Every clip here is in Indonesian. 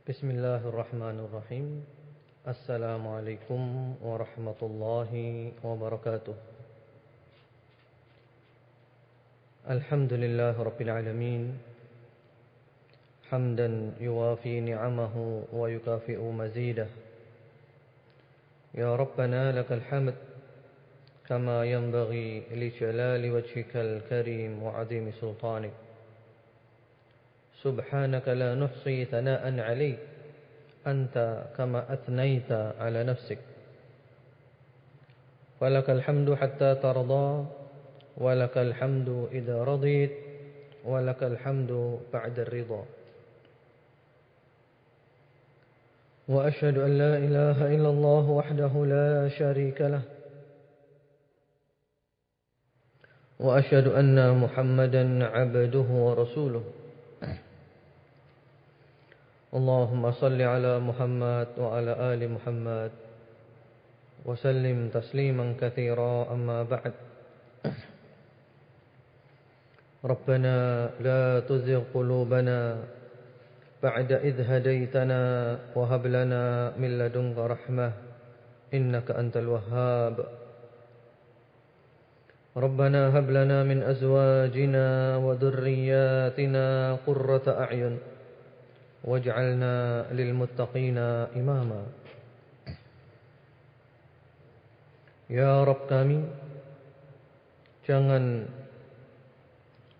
Bismillahirrahmanirrahim. Assalamualaikum warahmatullahi wabarakatuh. Alhamdulillah rabbil alamin. Hamdan yuwafi ni'amahu wa yukafi'u mazidah. Ya Rabbana lakal hamd kama yanbaghi li jalali wajhikal karim wa 'azimi sultanik. Subhanaka la nuhsi thana'an 'alaik anta kama athnayta 'ala nafsik. Walakal hamdu hatta tarda, walakal hamdu idza radit, walakal hamdu ba'da ar-ridha. Wa asyhadu an la ilaha illallah wahdahu la syarika lah. Wa asyhadu anna Muhammadan 'abduhu wa rasuluh. Allahumma salli ala Muhammad wa ala ali Muhammad wa sallim tasliman katsira, amma ba'd. Rabbana la tuzigh qulubana ba'da idh hadaytana wa hab lana min ladunka rahmah innaka antal wahhab. Rabbana hab lana min azwajina wa dhurriyyatina qurrata a'yun waj'alna lil muttaqina imama. Ya Rabb kami, jangan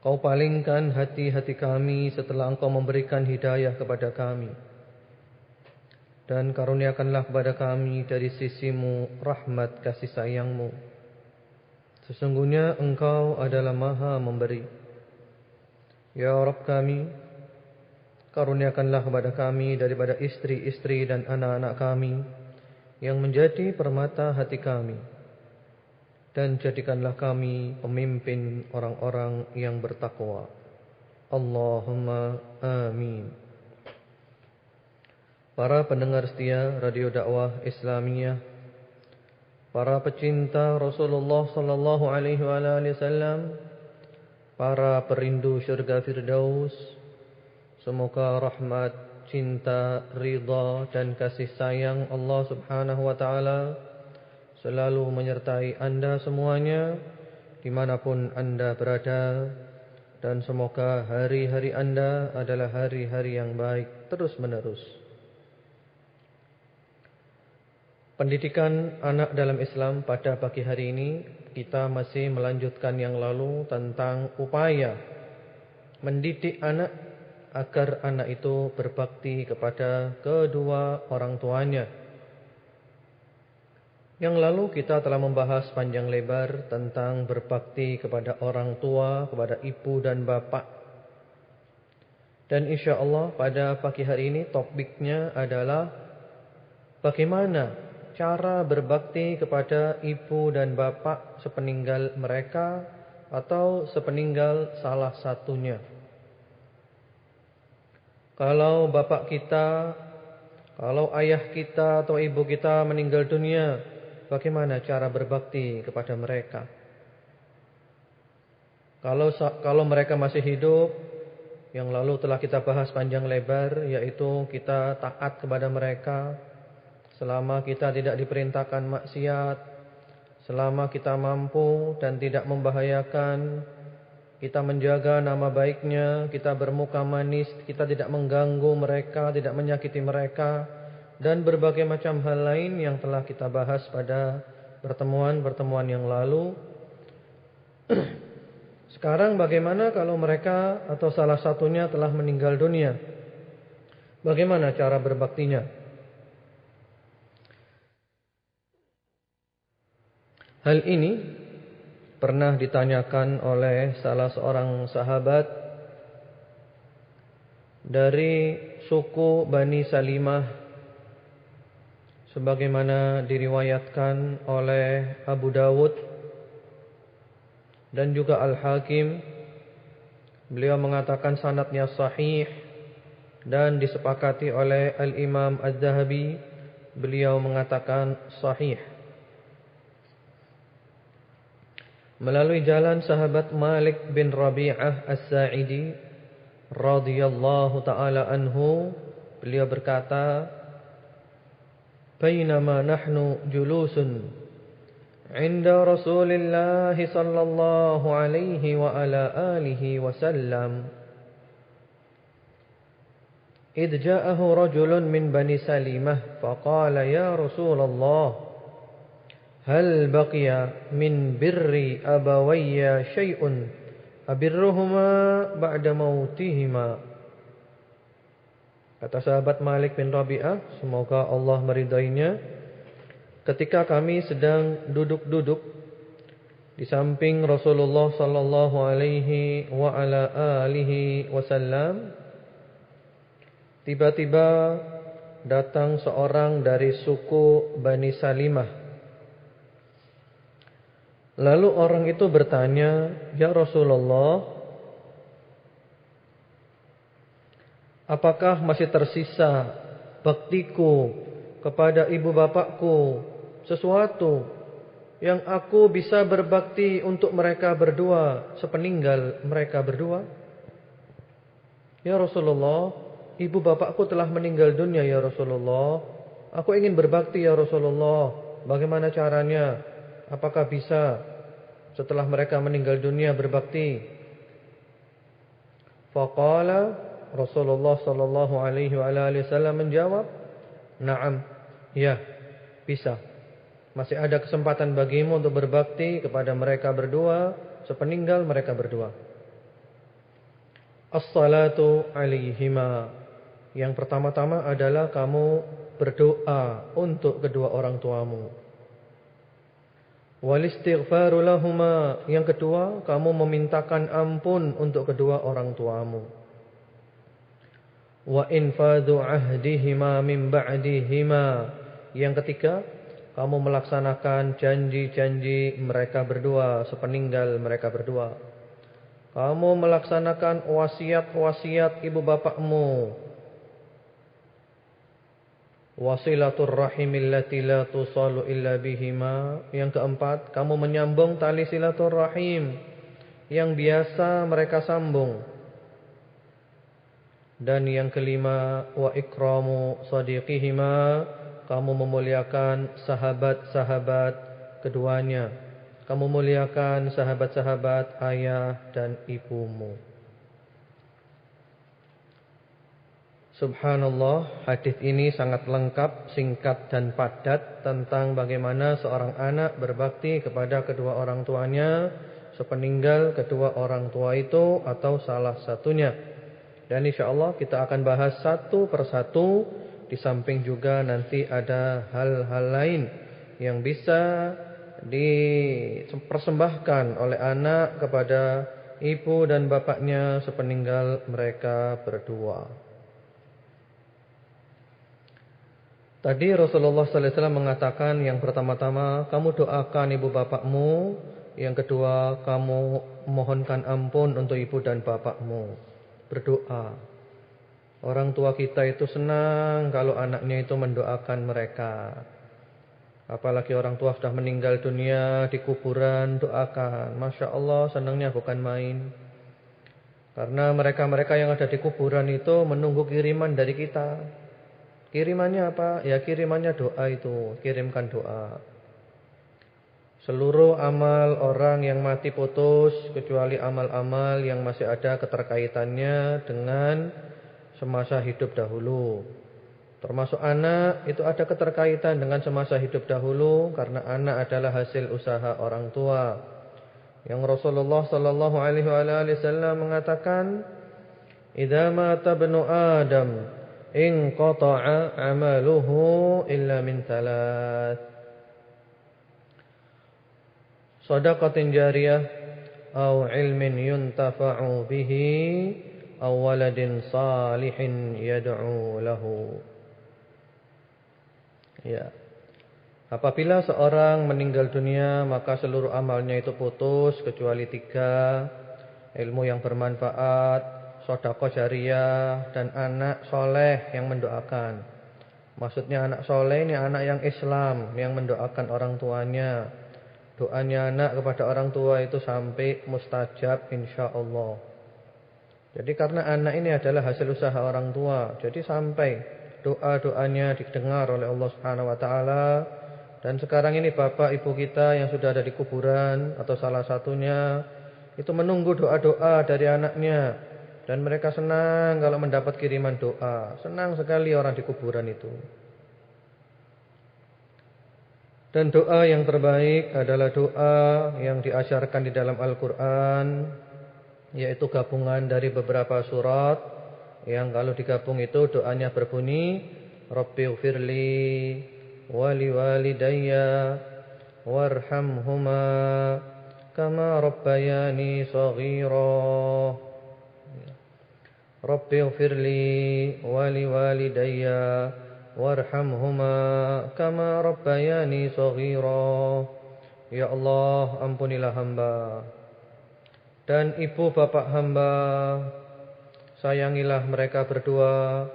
Kau palingkan hati-hati kami setelah Engkau memberikan hidayah kepada kami, dan karuniakanlah kepada kami dari sisi-Mu rahmat kasih sayang-Mu. Sesungguhnya Engkau adalah Maha memberi. Ya Rabb kami, karuniakanlah kepada kami daripada istri-istri dan anak-anak kami yang menjadi permata hati kami, dan jadikanlah kami pemimpin orang-orang yang bertakwa. Allahumma amin. Para pendengar setia Radio Dakwah Islamiyah, para pecinta Rasulullah sallallahu alaihi wasallam, para perindu syurga Firdaus, semoga rahmat, cinta, ridha dan kasih sayang Allah Subhanahu wa taala selalu menyertai Anda semuanya dimanapun Anda berada, dan semoga hari-hari Anda adalah hari-hari yang baik terus menerus. Pendidikan anak dalam Islam pada pagi hari ini kita masih melanjutkan yang lalu tentang upaya mendidik anak agar anak itu berbakti kepada kedua orang tuanya. Yang lalu kita telah membahas panjang lebar tentang berbakti kepada orang tua, kepada ibu dan bapak. Dan insya Allah pada pagi hari ini topiknya adalah bagaimana cara berbakti kepada ibu dan bapak sepeninggal mereka atau sepeninggal salah satunya. Kalau bapak kita, kalau ayah kita atau ibu kita meninggal dunia, bagaimana cara berbakti kepada mereka? Kalau mereka masih hidup, yang lalu telah kita bahas panjang lebar, yaitu kita taat kepada mereka selama kita tidak diperintahkan maksiat, selama kita mampu dan tidak membahayakan. Kita menjaga nama baiknya, kita bermuka manis, kita tidak mengganggu mereka, tidak menyakiti mereka, dan berbagai macam hal lain yang telah kita bahas pada pertemuan-pertemuan yang lalu. Sekarang bagaimana kalau mereka atau salah satunya telah meninggal dunia? Bagaimana cara berbaktinya? Hal ini pernah ditanyakan oleh salah seorang sahabat dari suku Bani Salimah, sebagaimana diriwayatkan oleh Abu Dawud dan juga Al-Hakim. Beliau mengatakan sanadnya sahih dan disepakati oleh Al-Imam Az-Zahabi. Beliau mengatakan sahih. Melalui jalan sahabat Malik bin Rabi'ah As-Sa'idi radhiyallahu ta'ala anhu, beliau berkata, "Bainama nahnu julusun 'inda Rasulillah sallallahu alaihi wa ala alihi wasallam, idh ja'ahu rajulun min Bani Salimah faqala ya Rasulullah, hal baqiya min birri abawayya syai'un abirruhuma ba'da mautihima." Kata sahabat Malik bin Rabi'ah, semoga Allah meridainya, ketika kami sedang duduk-duduk di samping Rasulullah sallallahu alaihi wa ala alihi wasallam, tiba-tiba datang seorang dari suku Bani Salimah. Lalu orang itu bertanya, "Ya Rasulullah, apakah masih tersisa baktiku kepada ibu bapakku sesuatu yang aku bisa berbakti untuk mereka berdua sepeninggal mereka berdua?" "Ya Rasulullah, ibu bapakku telah meninggal dunia ya Rasulullah. Aku ingin berbakti ya Rasulullah. Bagaimana caranya? Apakah bisa setelah mereka meninggal dunia berbakti?" Faqala, Rasulullah sallallahu alaihi wasallam menjawab, "Na'am, ya, bisa. Masih ada kesempatan bagimu untuk berbakti kepada mereka berdua sepeninggal mereka berdua." As-salatu alaihima. Yang pertama-tama adalah kamu berdoa untuk kedua orang tuamu. Wal istighfaru lahuma. Yang kedua, kamu memintakan ampun untuk kedua orang tuamu. Wa infadhu ahdihima min ba'dihima. Yang ketiga, kamu melaksanakan janji-janji mereka berdua sepeninggal mereka berdua. Kamu melaksanakan wasiat-wasiat ibu bapakmu. Wasilatur rahimil lati la tusalu illa bihima. Yang keempat, kamu menyambung tali silaturrahim yang biasa mereka sambung. Dan yang kelima, wa ikramu sadiqihima, kamu memuliakan sahabat-sahabat keduanya. Kamu muliakan sahabat-sahabat ayah dan ibumu. Subhanallah, hadis ini sangat lengkap, singkat dan padat tentang bagaimana seorang anak berbakti kepada kedua orang tuanya sepeninggal kedua orang tua itu atau salah satunya. Dan insyaallah kita akan bahas satu persatu. Di samping juga nanti ada hal-hal lain yang bisa dipersembahkan oleh anak kepada ibu dan bapaknya sepeninggal mereka berdua. Tadi Rasulullah sallallahu alaihi wasallam mengatakan, yang pertama-tama kamu doakan ibu bapakmu, yang kedua kamu mohonkan ampun untuk ibu dan bapakmu. Berdoa. Orang tua kita itu senang kalau anaknya itu mendoakan mereka. Apalagi orang tua sudah meninggal dunia di kuburan, doakan. Masya Allah, senangnya bukan main. Karena mereka-mereka yang ada di kuburan itu menunggu kiriman dari kita. Kirimannya apa? Ya kirimannya doa itu. Kirimkan doa. Seluruh amal orang yang mati putus, kecuali amal-amal yang masih ada keterkaitannya dengan semasa hidup dahulu. Termasuk anak, itu ada keterkaitan dengan semasa hidup dahulu, karena anak adalah hasil usaha orang tua. Yang Rasulullah sallallahu alaihi wasallam mengatakan, "Idza mata ibnu Adam, inqata'a 'amaluhu illa min thalath. Shadaqatin jariyah, aw ilmin yuntafa'u bihi, aw waladin salihin yad'u lahu." Ya. Apabila seorang meninggal dunia, maka seluruh amalnya itu putus kecuali 3: ilmu yang bermanfaat, sedekah jariyah, dan anak soleh yang mendoakan. Maksudnya anak soleh ini anak yang Islam, yang mendoakan orang tuanya. Doanya anak kepada orang tua itu sampai mustajab insyaallah. Jadi karena anak ini adalah hasil usaha orang tua, jadi sampai doa-doanya didengar oleh Allah Subhanahu wa taala. Dan sekarang ini bapak ibu kita yang sudah ada di kuburan atau salah satunya itu menunggu doa-doa dari anaknya, dan mereka senang kalau mendapat kiriman doa. Senang sekali orang di kuburan itu. Dan doa yang terbaik adalah doa yang diajarkan di dalam Al-Quran, yaitu gabungan dari beberapa surat yang kalau digabung itu doanya berbunyi Rabbighfirli wali walidayya warhamhuma kama rabbayani shaghira. Rabbighfirli wali walidayya warhamhuma kama rabbayani shaghira. Ya Allah, ampunilah hamba dan ibu bapak hamba, sayangilah mereka berdua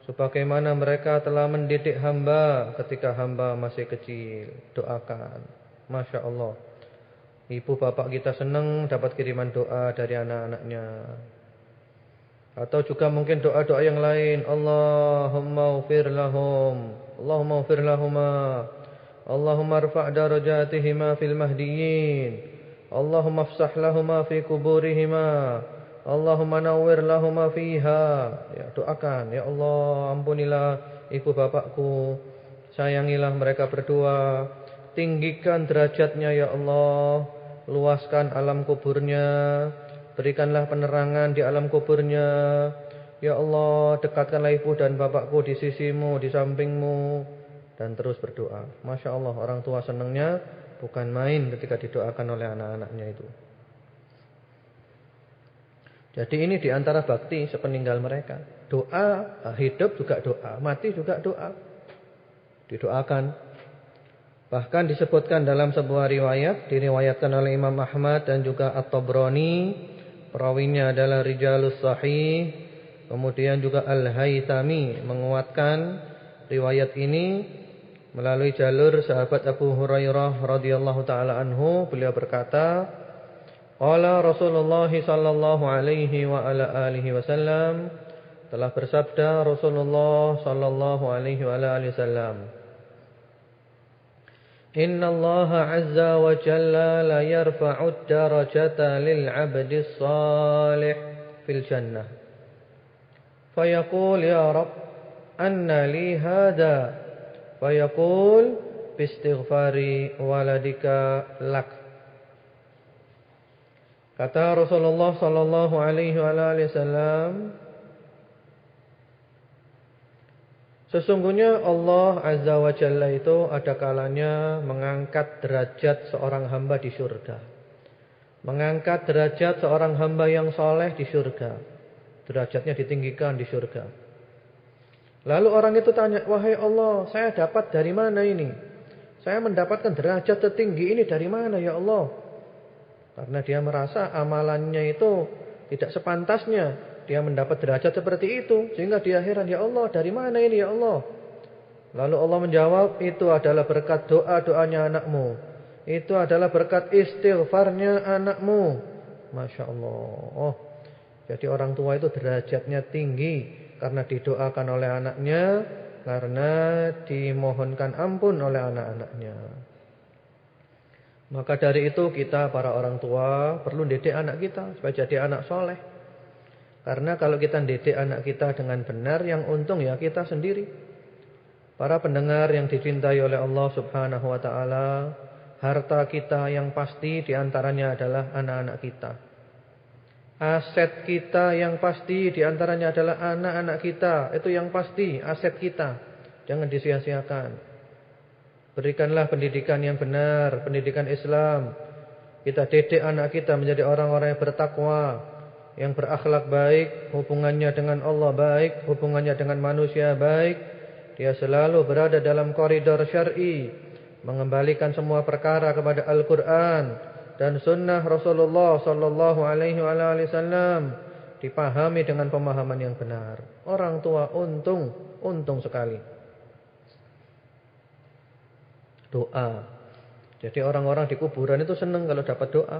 sebagaimana mereka telah mendidik hamba ketika hamba masih kecil. Doakan. Masya Allah, ibu bapak kita senang dapat kiriman doa dari anak-anaknya. Atau juga mungkin doa-doa yang lain. Allahumma ufir lahum, Allahumma ufir lahuma, Allahumma rfa' darajatihima fil mahdiyin, Allahumma afsah lahuma fi kuburihima, Allahumma nawwir lahuma fiha. Ya, doakan, ya Allah, ampunilah ibu bapakku, sayangilah mereka berdua, tinggikan derajatnya ya Allah, luaskan alam kuburnya, berikanlah penerangan di alam kuburnya. Ya Allah, dekatkanlah ibu dan bapakku di sisimu, di sampingmu. Dan terus berdoa. Masya Allah, orang tua senangnya bukan main ketika didoakan oleh anak-anaknya itu. Jadi ini diantara bakti sepeninggal mereka. Doa, hidup juga doa, mati juga doa. Didoakan. Bahkan disebutkan dalam sebuah riwayat, diriwayatkan oleh Imam Ahmad dan juga At-Tabrani. Perawinya adalah Rijalus Sahih. Kemudian juga Al-Haythami menguatkan riwayat ini melalui jalur sahabat Abu Hurairah radhiyallahu taala anhu. Beliau berkata, qala Rasulullah sallallahu alaihi wa ala alihi wasallam, telah bersabda Rasulullah sallallahu alaihi wa ala alihi wasallam, Inna Allah azza wa jalla la yarfa'ud darajata lil 'abdi salih fil jannah. Fayaqul ya Rabb, anna li hadha? Fayaqul bistighfari waladika lak. Kata Rasulullah sallallahu alaihi wasallam, sesungguhnya Allah azza wa jalla itu ada kalanya mengangkat derajat seorang hamba di surga. Mengangkat derajat seorang hamba yang soleh di surga. Derajatnya ditinggikan di surga. Lalu orang itu tanya, wahai Allah, saya dapat dari mana ini? Saya mendapatkan derajat tertinggi ini dari mana ya Allah? Karena dia merasa amalannya itu tidak sepantasnya dia mendapat derajat seperti itu. Sehingga dia heran, ya Allah, dari mana ini ya Allah? Lalu Allah menjawab, itu adalah berkat doa-doanya anakmu. Itu adalah berkat istighfarnya anakmu. Masya Allah. Jadi orang tua itu derajatnya tinggi karena didoakan oleh anaknya, karena dimohonkan ampun oleh anak-anaknya. Maka dari itu kita para orang tua perlu didik anak kita supaya jadi anak soleh. Karena kalau kita didik anak kita dengan benar, yang untung ya kita sendiri. Para pendengar yang dicintai oleh Allah subhanahu wa ta'ala, harta kita yang pasti diantaranya adalah anak-anak kita. Aset kita yang pasti diantaranya adalah anak-anak kita. Itu yang pasti aset kita. Jangan disia-siakan. Berikanlah pendidikan yang benar, pendidikan Islam. Kita didik anak kita menjadi orang-orang yang bertakwa, yang berakhlak baik, hubungannya dengan Allah baik, hubungannya dengan manusia baik. Dia selalu berada dalam koridor syar'i, mengembalikan semua perkara kepada Al-Quran dan sunnah Rasulullah sallallahu alaihi wasallam, dipahami dengan pemahaman yang benar. Orang tua untung sekali. Doa. Jadi orang-orang di kuburan itu senang kalau dapat doa.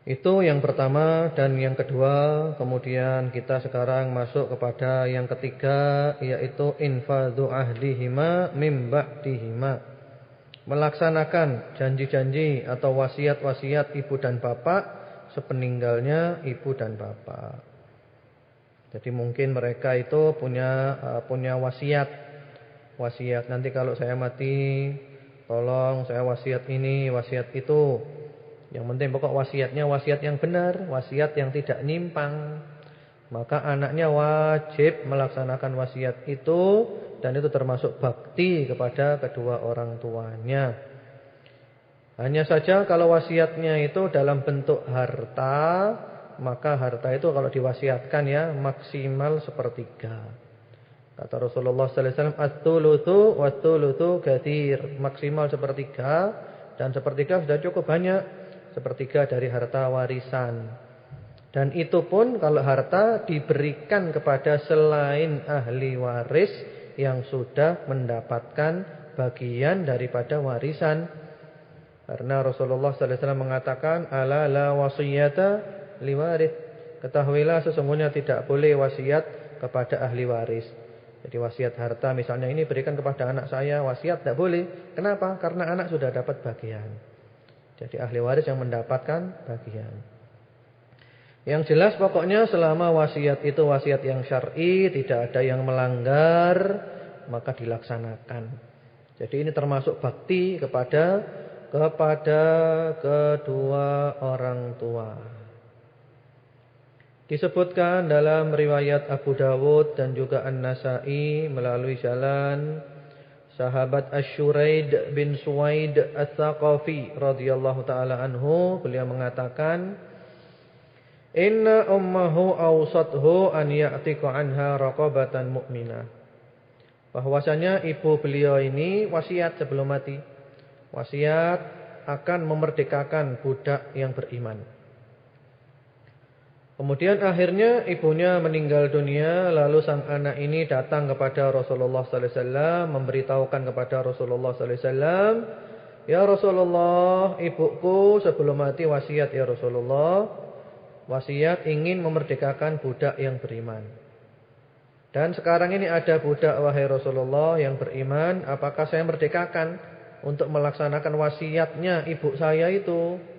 Itu yang pertama. Dan yang kedua, kemudian kita sekarang masuk kepada yang ketiga, yaitu infadhu ahdihima mim ba'dihima. Melaksanakan janji-janji atau wasiat-wasiat ibu dan bapak sepeninggalnya ibu dan bapak. Jadi mungkin mereka itu punya wasiat. Wasiat, nanti kalau saya mati, tolong saya wasiat ini, wasiat itu. Yang penting pokok wasiatnya wasiat yang benar, wasiat yang tidak nyimpang. Maka anaknya wajib melaksanakan wasiat itu, dan itu termasuk bakti kepada kedua orang tuanya. Hanya saja kalau wasiatnya itu dalam bentuk harta, maka harta itu kalau diwasiatkan ya maksimal sepertiga. Kata Rasulullah sallallahu alaihi wasallam, "Ats-tsulutu wat-tsulutu katsir." Maksimal sepertiga, dan sepertiga sudah cukup banyak. Sepertiga dari harta warisan. Dan itu pun kalau harta diberikan kepada selain ahli waris yang sudah mendapatkan bagian daripada warisan. Karena Rasulullah sallallahu alaihi wasallam mengatakan, "Ala la wasiyata liwarith." Ketahuilah sesungguhnya tidak boleh wasiat kepada ahli waris. Jadi wasiat harta misalnya ini berikan kepada anak saya, wasiat tidak boleh. Kenapa? Karena anak sudah dapat bagian. Jadi ahli waris yang mendapatkan bagian. Yang jelas pokoknya selama wasiat itu wasiat yang syar'i, tidak ada yang melanggar, maka dilaksanakan. Jadi ini termasuk bakti kepada kedua orang tua. Disebutkan dalam riwayat Abu Dawud dan juga An-Nasa'i melalui jalan sahabat Asy-Syuraid bin Suwaid Ats-Tsaqafi radhiyallahu taala anhu, beliau mengatakan, "Inna ummahu awsathu an ya'tiqa anha raqabatan mu'minah." Bahwasanya ibu beliau ini wasiat sebelum mati. Wasiat akan memerdekakan budak yang beriman. Kemudian akhirnya ibunya meninggal dunia, lalu sang anak ini datang kepada Rasulullah sallallahu alaihi wasallam, memberitahukan kepada Rasulullah sallallahu alaihi wasallam, "Ya Rasulullah, ibuku sebelum mati wasiat ya Rasulullah, wasiat ingin memerdekakan budak yang beriman. Dan sekarang ini ada budak wahai Rasulullah yang beriman, apakah saya merdekakan untuk melaksanakan wasiatnya ibu saya itu?"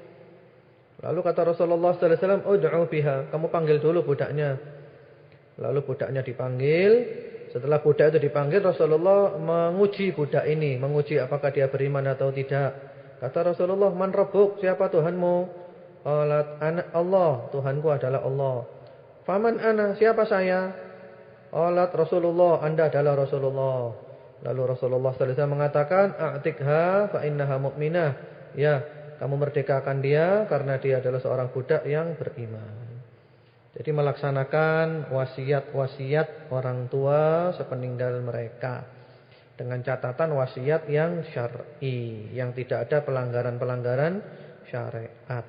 Lalu kata Rasulullah sallallahu alaihi wasallam, "Ud'u biha." Kamu panggil dulu budaknya. Lalu budaknya dipanggil. Setelah budak itu dipanggil, Rasulullah menguji budak ini, menguji apakah dia beriman atau tidak. Kata Rasulullah, "Man rabbuk? Siapa Tuhanmu?" Qalat, "Ana Allah." Tuhanku adalah Allah. "Faman ana? Siapa saya?" Qalat, "Rasulullah." Anda adalah Rasulullah. Lalu Rasulullah sallallahu alaihi wasallam mengatakan, "A'tikha fa innaha mu'minah." Ya, kamu merdekakan dia karena dia adalah seorang budak yang beriman. Jadi melaksanakan wasiat-wasiat orang tua sepeninggal mereka. Dengan catatan wasiat yang syar'i, yang tidak ada pelanggaran-pelanggaran syariat.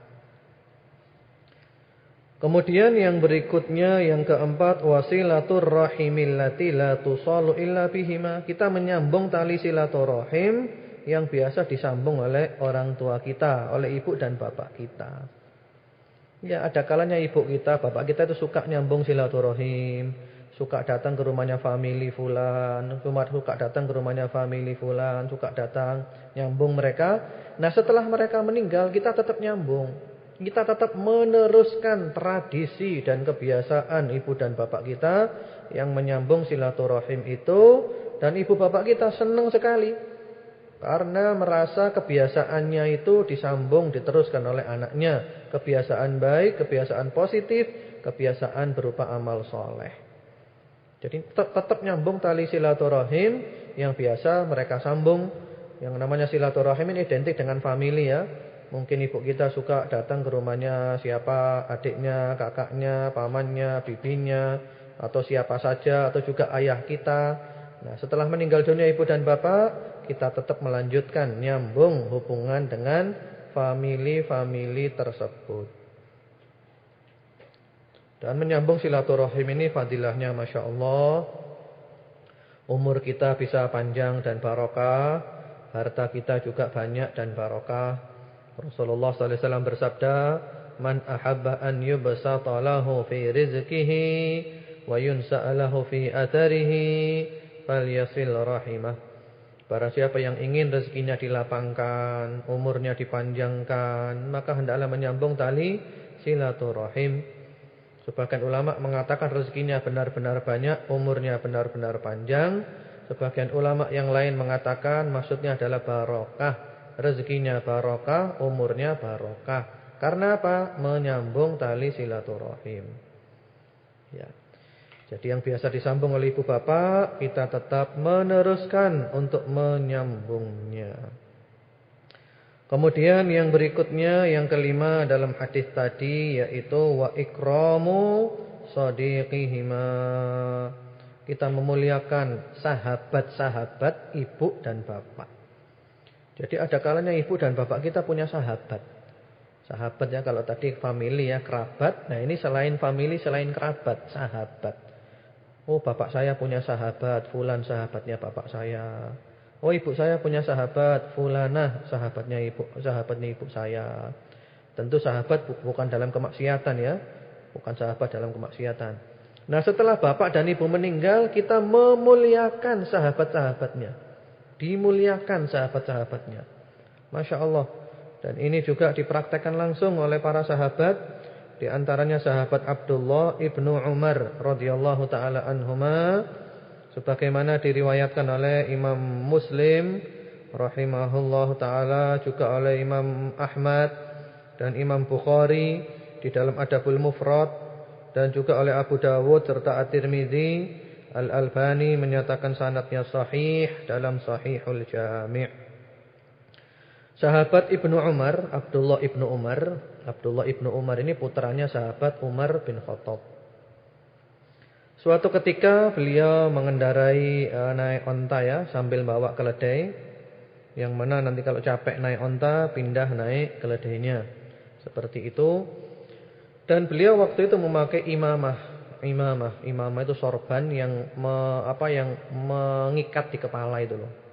Kemudian yang berikutnya, yang keempat, wasilatur rahimillati la tusalu illa bihima. Kita menyambung tali silaturahim yang biasa disambung oleh orang tua kita, oleh ibu dan bapak kita. Ya, ada kalanya ibu kita, bapak kita itu suka nyambung silaturahim, suka datang ke rumahnya family fulan, suka datang ke rumahnya family fulan, suka datang nyambung mereka. Nah, setelah mereka meninggal, kita tetap nyambung. Kita tetap meneruskan tradisi dan kebiasaan ibu dan bapak kita yang menyambung silaturahim itu, dan ibu bapak kita senang sekali. Karena merasa kebiasaannya itu disambung, diteruskan oleh anaknya. Kebiasaan baik, kebiasaan positif, kebiasaan berupa amal soleh. Jadi tetap nyambung tali silaturahim yang biasa mereka sambung. Yang namanya silaturahim ini identik dengan famili ya. Mungkin ibu kita suka datang ke rumahnya siapa, adiknya, kakaknya, pamannya, bibinya, atau siapa saja, atau juga ayah kita. Nah, setelah meninggal dunia ibu dan bapak, kita tetap melanjutkan nyambung hubungan dengan famili-famili tersebut. Dan menyambung silaturahim ini fadilahnya Masya Allah. Umur kita bisa panjang dan barokah, harta kita juga banyak dan barokah. Rasulullah sallallahu alaihi wasallam bersabda, Man ahabba an yubsata lahu fi rizqihi wa yunsa'a lahu fi atharihi falyasil rahimah. Barang siapa yang ingin rezekinya dilapangkan, umurnya dipanjangkan, maka hendaklah menyambung tali silaturahim. Sebagian ulama mengatakan rezekinya benar-benar banyak, umurnya benar-benar panjang. Sebagian ulama yang lain mengatakan maksudnya adalah barokah. Rezekinya barokah, umurnya barokah. Karena apa? Menyambung tali silaturahim. Ya. Jadi yang biasa disambung oleh ibu bapak, kita tetap meneruskan untuk menyambungnya. Kemudian yang berikutnya, yang kelima dalam hadis tadi, yaitu wa ikramu shadiqihima. Kita memuliakan sahabat-sahabat ibu dan bapak. Jadi ada kalanya ibu dan bapak kita punya sahabat. Sahabat ya, kalau tadi family ya, kerabat. Nah ini selain family, selain kerabat, sahabat. Oh bapak saya punya sahabat, fulan sahabatnya bapak saya. Oh ibu saya punya sahabat, fulanah sahabatnya ibu saya. Tentu sahabat bukan dalam kemaksiatan ya, bukan sahabat dalam kemaksiatan. Nah setelah bapak dan ibu meninggal, kita memuliakan sahabat-sahabatnya, dimuliakan sahabat-sahabatnya. Masya Allah. Dan ini juga dipraktekkan langsung oleh para sahabat. Di antaranya sahabat Abdullah ibnu Umar radhiyallahu taala anhuma, sebagaimana diriwayatkan oleh Imam Muslim rahimahullahu taala, juga oleh Imam Ahmad dan Imam Bukhari di dalam Adabul Mufrad, dan juga oleh Abu Dawud serta At-Tirmidzi. Al-Albani menyatakan sanadnya sahih dalam Sahihul Jami'. Sahabat Ibnu Umar, Abdullah Ibnu Umar ini putranya sahabat Umar bin Khattab. Suatu ketika beliau mengendarai naik onta ya, sambil bawa keledai, yang mana nanti kalau capek naik onta pindah naik keledainya, seperti itu. Dan beliau waktu itu memakai imamah itu sorban yang mengikat di kepala itu loh.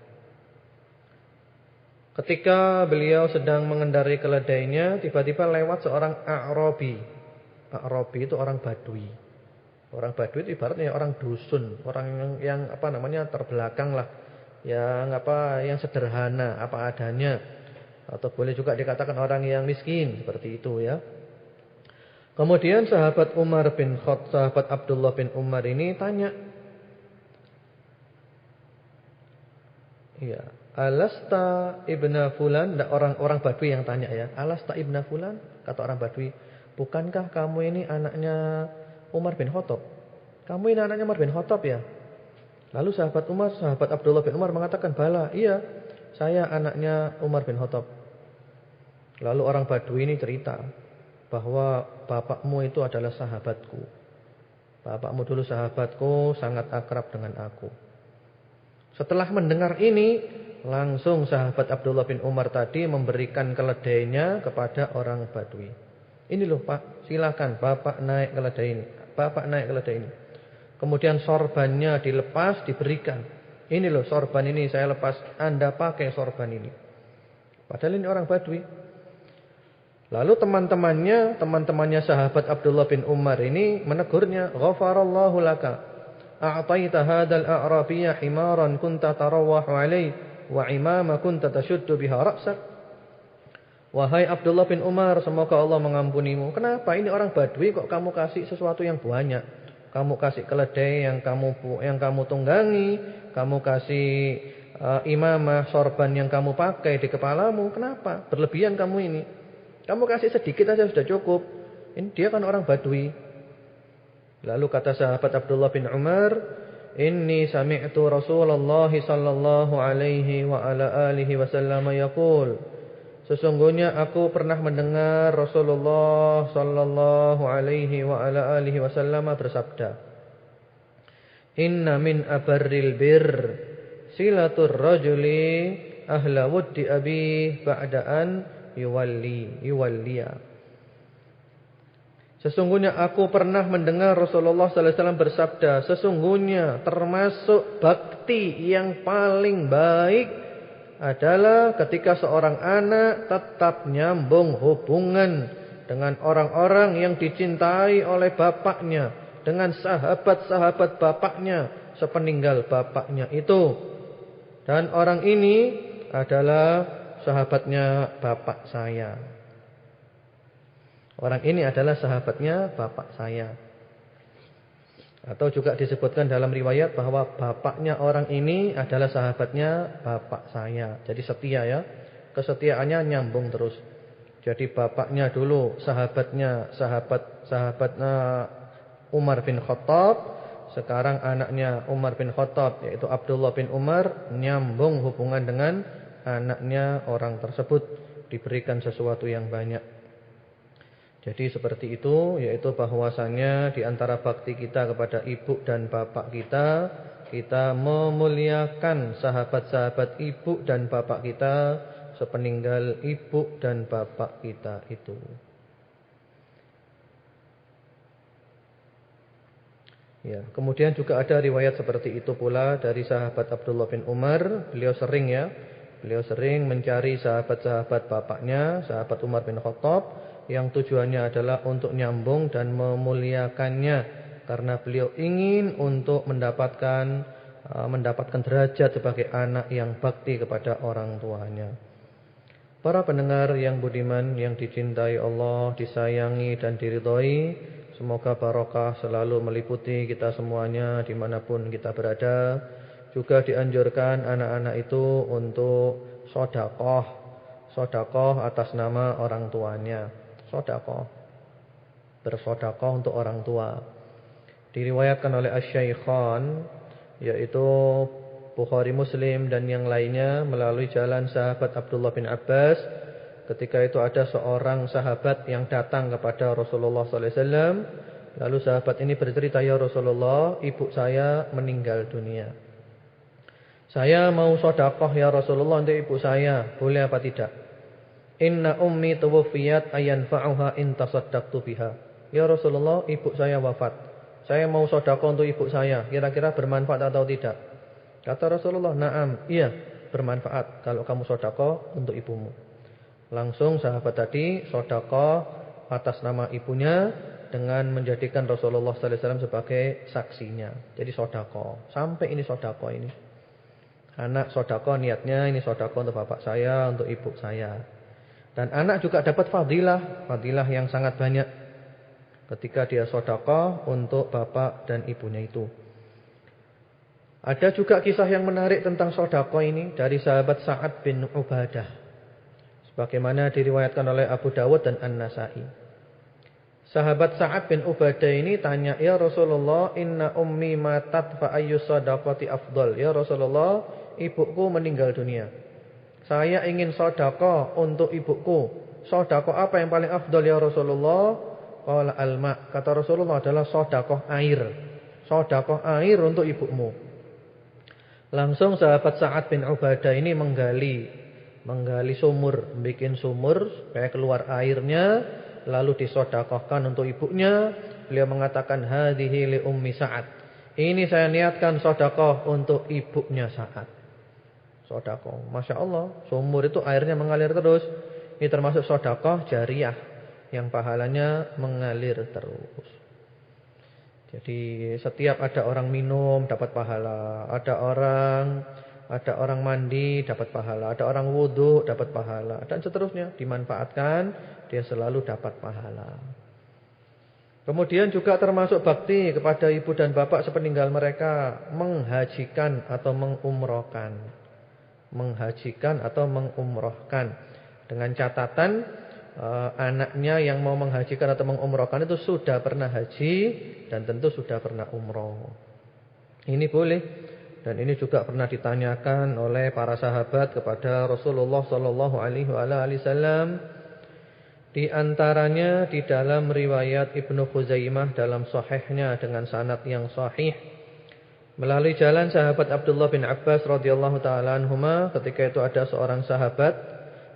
Ketika beliau sedang mengendarai keledainya, tiba-tiba lewat seorang A'rabi. A'rabi itu orang Badui. Orang Badui itu ibaratnya orang dusun, orang yang terbelakang lah, yang sederhana, apa adanya, atau boleh juga dikatakan orang yang miskin, seperti itu ya. Kemudian sahabat Abdullah bin Umar ini tanya, iya, alasta ibna fulan, orang Badui yang tanya ya. Alasta ibna fulan, kata orang Badui, bukankah kamu ini anaknya Umar bin Khattab? Kamu ini anaknya Umar bin Khattab ya? Lalu sahabat Abdullah bin Umar mengatakan, bala, iya, saya anaknya Umar bin Khattab. Lalu orang Badui ini cerita bahwa bapakmu itu adalah sahabatku. Bapakmu dulu sahabatku, sangat akrab dengan aku. Setelah mendengar ini, langsung sahabat Abdullah bin Umar tadi memberikan keledainya kepada orang Badui. Ini loh Pak, silakan Bapak naik keledai ini. Bapak naik keledai ini. Kemudian sorbannya dilepas, diberikan. Ini loh sorban ini saya lepas, Anda pakai sorban ini. Padahal ini orang Badui. Lalu teman-temannya sahabat Abdullah bin Umar ini menegurnya, ghafarallahu laka, a'taita hadzal a'rabiyya himaran kunta tarawwahu alaihi wa imama kunta tashuddu biha ra'sak. Wahai Abdullah bin Umar, semoga Allah mengampunimu. Kenapa ini orang Badui kok kamu kasih sesuatu yang banyak? Kamu kasih keledai yang kamu tunggangi, kamu kasih imamah sorban yang kamu pakai di kepalamu. Kenapa? Berlebihan kamu ini. Kamu kasih sedikit aja sudah cukup. Ini dia kan orang Badui. Lalu kata sahabat Abdullah bin Umar, inni sami'tu Rasulullah sallallahu alaihi wa ala alihi wasallam yaqul, sesungguhnya aku pernah mendengar Rasulullah sallallahu alaihi wa ala alihi wasallam bersabda, inna min abarril bir silatur rajuli ahla wuddi abih ba'daan yuwalliya. Sesungguhnya aku pernah mendengar Rasulullah sallallahu alaihi wasallam bersabda, sesungguhnya termasuk bakti yang paling baik adalah ketika seorang anak tetap nyambung hubungan dengan orang-orang yang dicintai oleh bapaknya, dengan sahabat-sahabat bapaknya sepeninggal bapaknya itu. Dan orang ini adalah sahabatnya bapak saya. Orang ini adalah sahabatnya bapak saya. Atau juga disebutkan dalam riwayat bahwa bapaknya orang ini adalah sahabatnya bapak saya. Jadi setia ya. Kesetiaannya nyambung terus. Jadi bapaknya dulu sahabatnya Umar bin Khattab. Sekarang anaknya Umar bin Khattab, yaitu Abdullah bin Umar, nyambung hubungan dengan anaknya orang tersebut. Diberikan sesuatu yang banyak. Jadi seperti itu, yaitu bahwasannya di antara bakti kita kepada ibu dan bapak kita, kita memuliakan sahabat-sahabat ibu dan bapak kita sepeninggal ibu dan bapak kita itu. Ya, kemudian juga ada riwayat seperti itu pula dari sahabat Abdullah bin Umar. Beliau sering mencari sahabat-sahabat bapaknya, sahabat Umar bin Khattab, yang tujuannya adalah untuk nyambung dan memuliakannya, karena beliau ingin untuk mendapatkan derajat sebagai anak yang bakti kepada orang tuanya. Para pendengar yang budiman, yang dicintai Allah, disayangi dan diridhoi, semoga barokah selalu meliputi kita semuanya dimanapun kita berada. Juga dianjurkan anak-anak itu untuk sedekah atas nama orang tuanya. Bersedekah untuk orang tua. Diriwayatkan oleh Asy-Syaikhan, yaitu Bukhari, Muslim dan yang lainnya, melalui jalan sahabat Abdullah bin Abbas. Ketika itu ada seorang sahabat yang datang kepada Rasulullah SAW. Lalu sahabat ini bercerita, "Ya Rasulullah, ibu saya meninggal dunia. Saya mau sedekah ya Rasulullah untuk ibu saya, boleh apa tidak? Inna ummi tuwfiyat ayanfa'uha in tasaddaqtu biha." Ya Rasulullah, ibu saya wafat. Saya mau sedekah untuk ibu saya. Kira-kira bermanfaat atau tidak? Kata Rasulullah, "Na'am, iya, bermanfaat kalau kamu sedekah untuk ibumu." Langsung sahabat tadi sedekah atas nama ibunya dengan menjadikan Rasulullah sallallahu alaihi wasallam sebagai saksinya. Jadi sedekah. Sampai ini sedekah ini. Anak sedekah niatnya ini sedekah untuk bapak saya, untuk ibu saya. Dan anak juga dapat fadilah yang sangat banyak ketika dia sedekah untuk bapak dan ibunya itu. Ada juga kisah yang menarik tentang sedekah ini dari sahabat Sa'ad bin Ubadah, sebagaimana diriwayatkan oleh Abu Dawud dan An-Nasa'i. Sahabat Sa'ad bin Ubadah ini tanya, "Ya Rasulullah, inna ummi matat fa ayyu shadaqati afdal?" Ya Rasulullah, ibuku meninggal dunia. Saya ingin sedekah untuk ibuku. Sedekah apa yang paling afdal ya Rasulullah? Qala al-ma. Kata Rasulullah adalah sedekah air. Sedekah air untuk ibumu. Langsung sahabat Sa'ad bin Ubadah ini menggali sumur, bikin sumur supaya keluar airnya, lalu disedekahkan untuk ibunya. Beliau mengatakan, "Hadhihi li ummi Sa'ad." Ini saya niatkan sedekah untuk ibunya Sa'ad. Sedekah. Masya Allah, sumur itu airnya mengalir terus. Ini termasuk sedekah jariyah yang pahalanya mengalir terus. Jadi setiap ada orang minum dapat pahala, ada orang mandi dapat pahala, ada orang wudu dapat pahala, dan seterusnya. Dimanfaatkan, dia selalu dapat pahala. Kemudian juga termasuk bakti kepada ibu dan bapak sepeninggal mereka, menghajikan atau mengumrohkan. Menghajikan atau mengumrohkan. Dengan catatan anaknya yang mau menghajikan atau mengumrohkan itu sudah pernah haji dan tentu sudah pernah umroh. Ini boleh. Dan ini juga pernah ditanyakan oleh para sahabat kepada Rasulullah sallallahu alaihi wasallam. Di antaranya di dalam riwayat Ibnu Khuzaimah dalam sahihnya dengan sanad yang sahih, melalui jalan sahabat Abdullah bin Abbas radhiyallahu taala anhuma, ketika itu ada seorang sahabat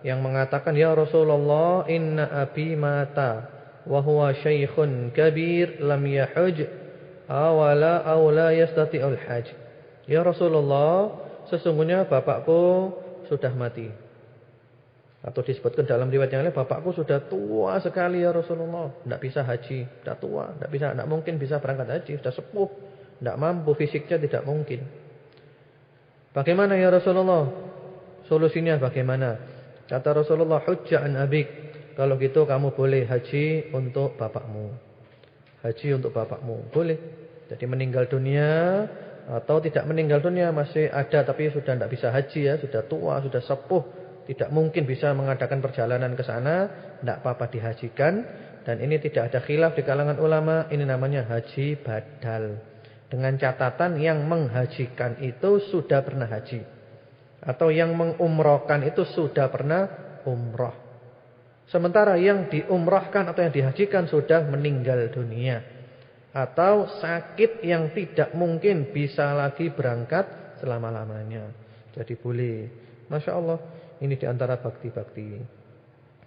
yang mengatakan, "Ya Rasulullah, inna abi mata wa huwa syaikhun kabir lam yahuj awala aw la yastati'ul hajj." Ya Rasulullah, sesungguhnya bapakku sudah mati. Atau disebutkan dalam riwayat yang lain, bapakku sudah tua sekali ya Rasulullah, tidak bisa haji, sudah tua, tidak mungkin bisa berangkat haji, sudah sepuh, tidak mampu, fisiknya tidak mungkin. Bagaimana ya Rasulullah? Solusinya bagaimana? Kata Rasulullah, hujja an abik. Kalau gitu kamu boleh haji untuk bapakmu. Haji untuk bapakmu, boleh. Jadi meninggal dunia atau tidak meninggal dunia masih ada tapi sudah tidak bisa haji ya, sudah tua, sudah sepuh, tidak mungkin bisa mengadakan perjalanan ke sana, tidak apa-apa dihajikan. Dan ini tidak ada khilaf di kalangan ulama, ini namanya haji badal. Dengan catatan yang menghajikan itu sudah pernah haji, atau yang mengumrohkan itu sudah pernah umroh. Sementara yang diumrohkan atau yang dihajikan sudah meninggal dunia, atau sakit yang tidak mungkin bisa lagi berangkat selama-lamanya. Jadi boleh. Masya Allah, ini diantara bakti-bakti.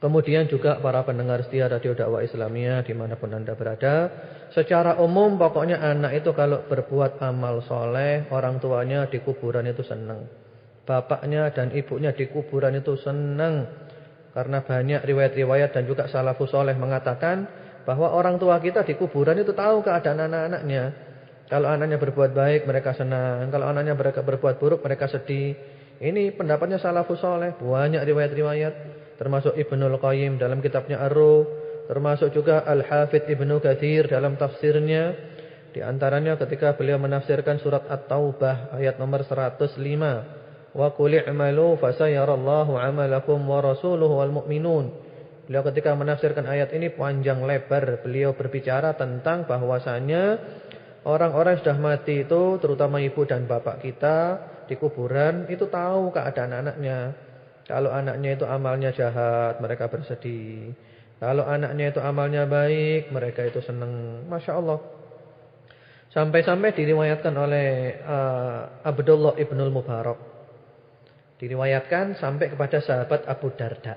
Kemudian juga para pendengar setia Radio Dakwah Islamiyah dimanapun Anda berada, secara umum pokoknya anak itu kalau berbuat amal soleh, orang tuanya di kuburan itu senang, bapaknya dan ibunya di kuburan itu senang. Karena banyak riwayat-riwayat dan juga salafus soleh mengatakan bahwa orang tua kita di kuburan itu tahu keadaan anak-anaknya. Kalau anaknya berbuat baik mereka senang, kalau anaknya berbuat buruk mereka sedih. Ini pendapatnya salafus soleh, banyak riwayat-riwayat. Termasuk Ibnul Qayyim dalam kitabnya Ar-Ruh, termasuk juga Al-Hafidz Ibnu Katsir dalam tafsirnya. Di antaranya ketika beliau menafsirkan surat At-Taubah ayat nomor 105, wa qul i'malu fasayarallahu 'amalakum wa rasuluhu wal mu'minun. Beliau ketika menafsirkan ayat ini panjang lebar beliau berbicara tentang bahwasanya orang-orang yang sudah mati itu, terutama ibu dan bapak kita di kuburan, itu tahu keadaan anaknya. Kalau anaknya itu amalnya jahat, mereka bersedih. Kalau anaknya itu amalnya baik, mereka itu senang. Masya Allah. Sampai-sampai diriwayatkan oleh Abdullah ibnul Mubarak. Diriwayatkan sampai kepada sahabat Abu Darda.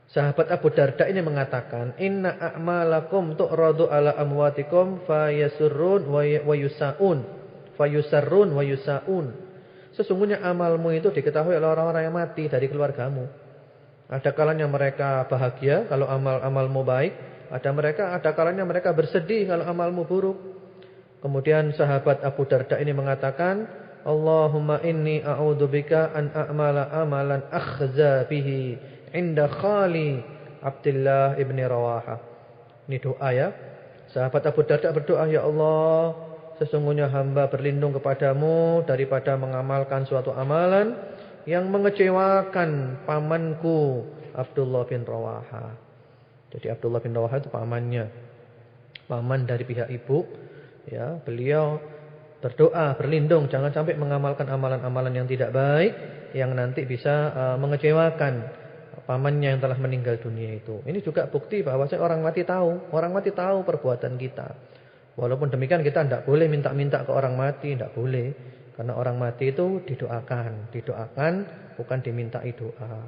Sahabat Abu Darda ini mengatakan, Inna a'malakum tu'radu ala amwatikum fayasurrun wa yusaun. Fayusarrun wa yusaun. Sesungguhnya amalmu itu diketahui oleh orang-orang yang mati dari keluargamu. Ada kalanya mereka bahagia kalau amalmu baik, ada kalanya mereka bersedih kalau amalmu buruk. Kemudian sahabat Abu Darda ini mengatakan, Allahumma inni a'udzubika an a'mala amalan akhza bihi inda khali Abdullah ibni Rawaha. Ini doa ya. Sahabat Abu Darda berdoa, ya Allah, sesungguhnya hamba berlindung kepadamu daripada mengamalkan suatu amalan yang mengecewakan pamanku Abdullah bin Rawaha. Jadi Abdullah bin Rawaha itu pamannya, paman dari pihak ibu. Ya, beliau berdoa berlindung jangan sampai mengamalkan amalan-amalan yang tidak baik yang nanti bisa mengecewakan pamannya yang telah meninggal dunia itu. Ini juga bukti bahwa orang mati tahu perbuatan kita. Walaupun demikian kita tidak boleh minta-minta ke orang mati, tidak boleh. Karena orang mati itu didoakan bukan dimintai doa.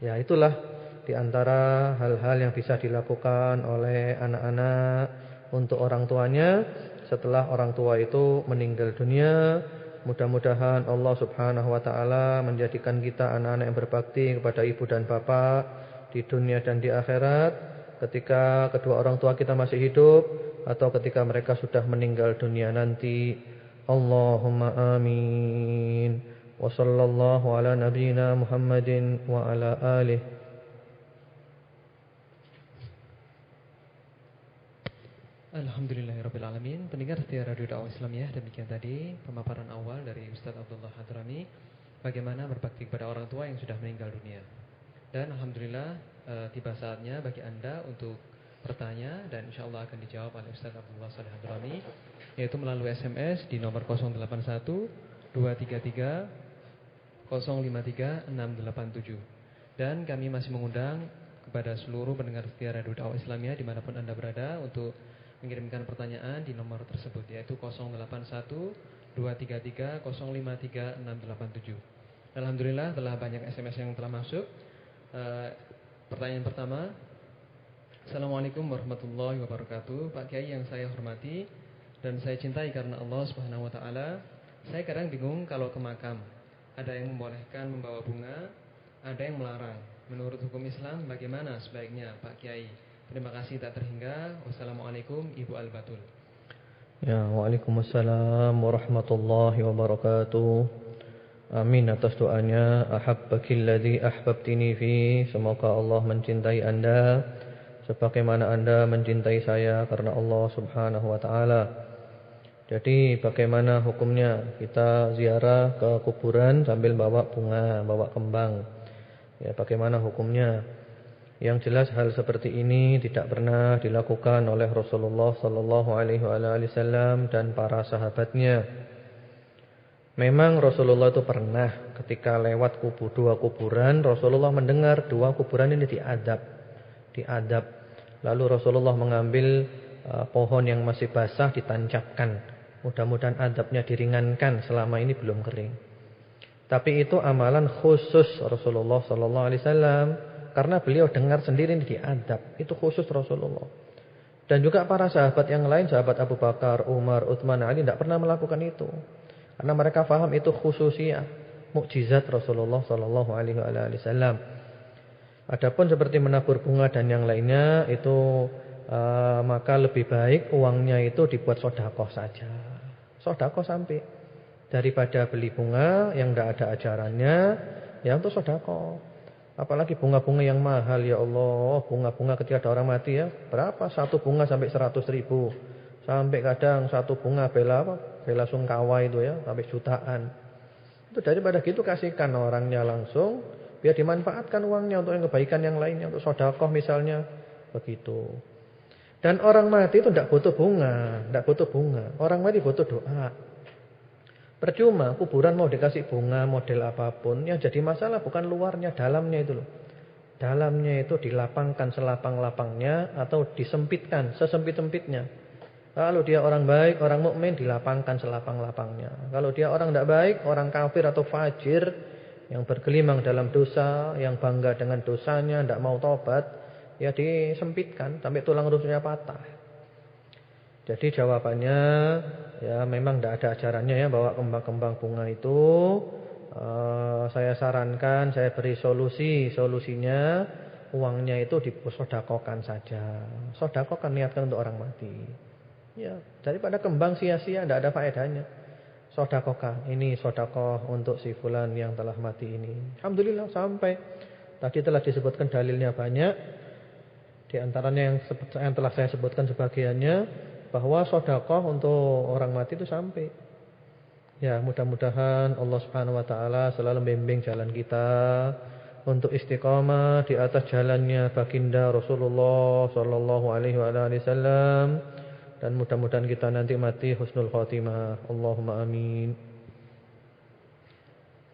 Ya, itulah diantara hal-hal yang bisa dilakukan oleh anak-anak untuk orang tuanya setelah orang tua itu meninggal dunia. Mudah-mudahan Allah Subhanahu wa taala menjadikan kita anak-anak yang berbakti kepada ibu dan bapak di dunia dan di akhirat, ketika kedua orang tua kita masih hidup atau ketika mereka sudah meninggal dunia nanti. Allahumma amin. Wa sallallahu ala nabiyyina Muhammadin wa ala alihi. Alhamdulillahirabbil alamin. Pendengar setia Radio Dakwah Islamiyah, demikian tadi pemaparan awal dari Ustaz Abdullah Hadrami bagaimana berbakti kepada orang tua yang sudah meninggal dunia. Dan alhamdulillah tiba saatnya bagi Anda untuk bertanya dan insyaallah akan dijawab oleh Ustaz Abdullah Saleh Hadrami, yaitu melalui SMS di nomor 081 233 053 687. Dan kami masih mengundang kepada seluruh pendengar setia Radio Dakwah Islamiyah dimanapun Anda berada untuk mengirimkan pertanyaan di nomor tersebut, yaitu 081 233 053 687. Alhamdulillah telah banyak SMS yang telah masuk. Pertanyaan pertama, Assalamualaikum warahmatullahi wabarakatuh. Pak Kiai yang saya hormati dan saya cintai karena Allah Subhanahu wa taala, saya kadang bingung kalau ke makam. Ada yang membolehkan membawa bunga, ada yang melarang. Menurut hukum Islam bagaimana sebaiknya Pak Kiai? Terima kasih tak terhingga. Wassalamualaikum Ibu Al-Batul. Ya, waalaikumsalam warahmatullahi wabarakatuh. Amin atas doanya. Ahabbakilladzi ahbabtini fi. Semoga Allah mencintai Anda sebagaimana Anda mencintai saya karena Allah Subhanahu wa taala. Jadi bagaimana hukumnya kita ziarah ke kuburan sambil bawa bunga, bawa kembang? Ya, bagaimana hukumnya? Yang jelas hal seperti ini tidak pernah dilakukan oleh Rasulullah sallallahu alaihi wasallam dan para sahabatnya. Memang Rasulullah itu pernah ketika lewat dua kuburan, Rasulullah mendengar dua kuburan ini diadab. Lalu Rasulullah mengambil pohon yang masih basah ditancapkan. Mudah-mudahan adabnya diringankan selama ini belum kering. Tapi itu amalan khusus Rasulullah sallallahu alaihi wasallam karena beliau dengar sendiri ini diadab. Itu khusus Rasulullah. Dan juga para sahabat yang lain, sahabat Abu Bakar, Umar, Utsman, Ali tidak pernah melakukan itu. Karena mereka faham itu khususiyah, mukjizat Rasulullah sallallahu alaihi wasallam. Adapun seperti menabur bunga dan yang lainnya itu maka lebih baik uangnya itu dibuat sedekah saja. Sedekah sampai daripada beli bunga yang tidak ada ajarannya, ya untuk sedekah. Apalagi bunga-bunga yang mahal, ya Allah, bunga-bunga ketika ada orang mati ya, berapa satu bunga sampai 100.000, sampai kadang satu bunga bela sungkawa itu ya, sampai jutaan. Itu daripada gitu kasihkan orangnya langsung, biar dimanfaatkan uangnya untuk yang kebaikan yang lainnya, untuk sedekah misalnya, begitu. Dan orang mati itu tidak butuh bunga, orang mati butuh doa. Percuma kuburan mau dikasih bunga model apapun, yang jadi masalah bukan luarnya, dalamnya itu loh. Dalamnya itu dilapangkan selapang-lapangnya atau disempitkan sesempit-sempitnya. Kalau dia orang baik, orang mukmin dilapangkan selapang-lapangnya. Kalau dia orang tidak baik, orang kafir atau fajir yang bergelimang dalam dosa, yang bangga dengan dosanya, tidak mau tobat, ya disempitkan sampai tulang rusuknya patah. Jadi jawabannya ya memang tidak ada ajarannya ya bawa kembang-kembang bunga itu. Saya sarankan, saya beri solusinya uangnya itu disedekahkan saja. Sedekahkan, niatkan untuk orang mati. Ya, daripada kembang sia-sia tidak ada faedahnya. Sedekahkan, ini sedekah untuk si fulan yang telah mati ini. Alhamdulillah sampai tadi telah disebutkan dalilnya banyak. Di antaranya yang telah saya sebutkan sebagiannya, bahwa sedekah untuk orang mati itu sampai. Ya, mudah-mudahan Allah Subhanahu wa taala selalu membimbing jalan kita untuk istiqamah di atas jalannya baginda Rasulullah sallallahu alaihi wasallam, dan mudah-mudahan kita nanti mati husnul khatimah. Allahumma amin.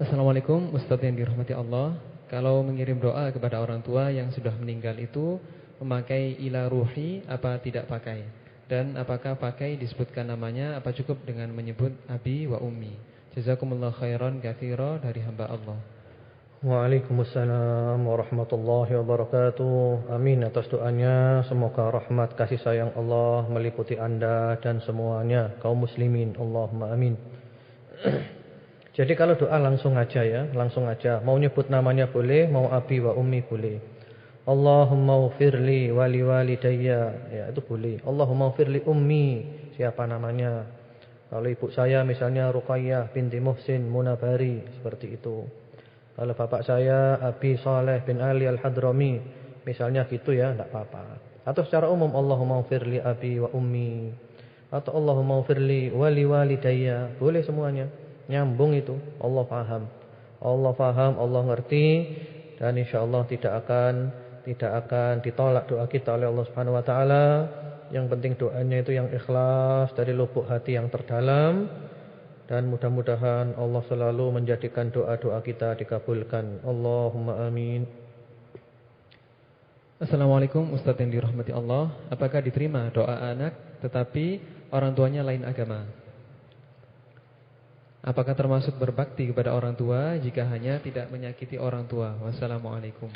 Assalamualaikum Ustaz yang dirahmati Allah. Kalau mengirim doa kepada orang tua yang sudah meninggal itu memakai ila ruhi apa tidak pakai? Dan apakah pakai disebutkan namanya, apa cukup dengan menyebut abi wa ummi? Jazakumullah khairan katsira dari hamba Allah. Waalaikumsalam warahmatullahi wabarakatuh. Amin atas doanya. Semoga rahmat kasih sayang Allah meliputi Anda dan semuanya kaum muslimin. Allahumma amin. Jadi kalau doa langsung aja ya, langsung aja. Mau nyebut namanya boleh, mau abi wa ummi boleh. Allahumma ufirli wali walidayya, ya itu boleh. Allahumma ufirli ummi, siapa namanya? Kalau ibu saya misalnya Ruqayyah binti Muhsin Munabari, seperti itu. Kalau bapak saya Abi Saleh bin Ali Al-Hadrami, misalnya gitu ya, tidak apa-apa. Atau secara umum Allahumma ufirli abi wa ummi, atau Allahumma ufirli wali walidayya, boleh semuanya. Nyambung itu. Allah paham, Allah ngerti, dan insyaallah tidak akan ditolak doa kita oleh Allah Subhanahu wa taala. Yang penting doanya itu yang ikhlas dari lubuk hati yang terdalam, dan mudah-mudahan Allah selalu menjadikan doa-doa kita dikabulkan. Allahumma amin. Assalamualaikum Ustaz yang dirahmati Allah. Apakah diterima doa anak tetapi orang tuanya lain agama? Apakah termasuk berbakti kepada orang tua jika hanya tidak menyakiti orang tua? Wassalamualaikum.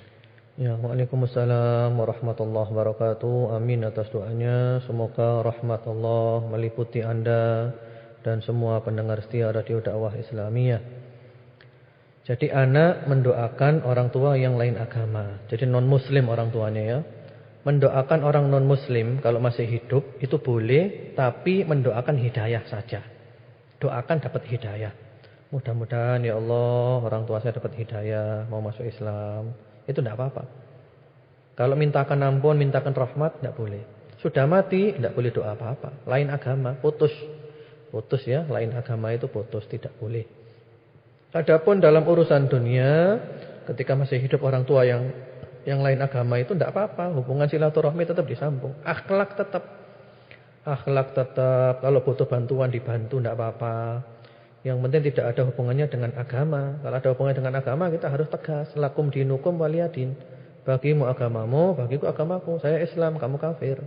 Ya, waalaikumsalam warahmatullahi wabarakatuh. Amin atas doanya. Semoga rahmat Allah meliputi Anda dan semua pendengar setia Radio Dakwah Islamiyah. Jadi anak mendoakan orang tua yang lain agama. Jadi non-muslim orang tuanya ya. Mendoakan orang non-muslim kalau masih hidup itu boleh, tapi mendoakan hidayah saja. Doakan dapat hidayah. Mudah-mudahan ya Allah orang tua saya dapat hidayah, mau masuk Islam. Itu tidak apa-apa. Kalau mintakan ampun, mintakan rahmat, tidak boleh. Sudah mati, tidak boleh doa apa-apa. Lain agama, putus. Putus ya, lain agama itu putus, tidak boleh. Adapun dalam urusan dunia, ketika masih hidup orang tua yang lain agama itu tidak apa-apa. Hubungan silaturahmi tetap disambung. Akhlak tetap. Kalau butuh bantuan dibantu, tidak apa-apa. Yang penting tidak ada hubungannya dengan agama. Kalau ada hubungannya dengan agama, kita harus tegas. Lakum dinukum waliyadin. Bagimu agamamu, bagiku agamaku. Saya Islam, kamu kafir.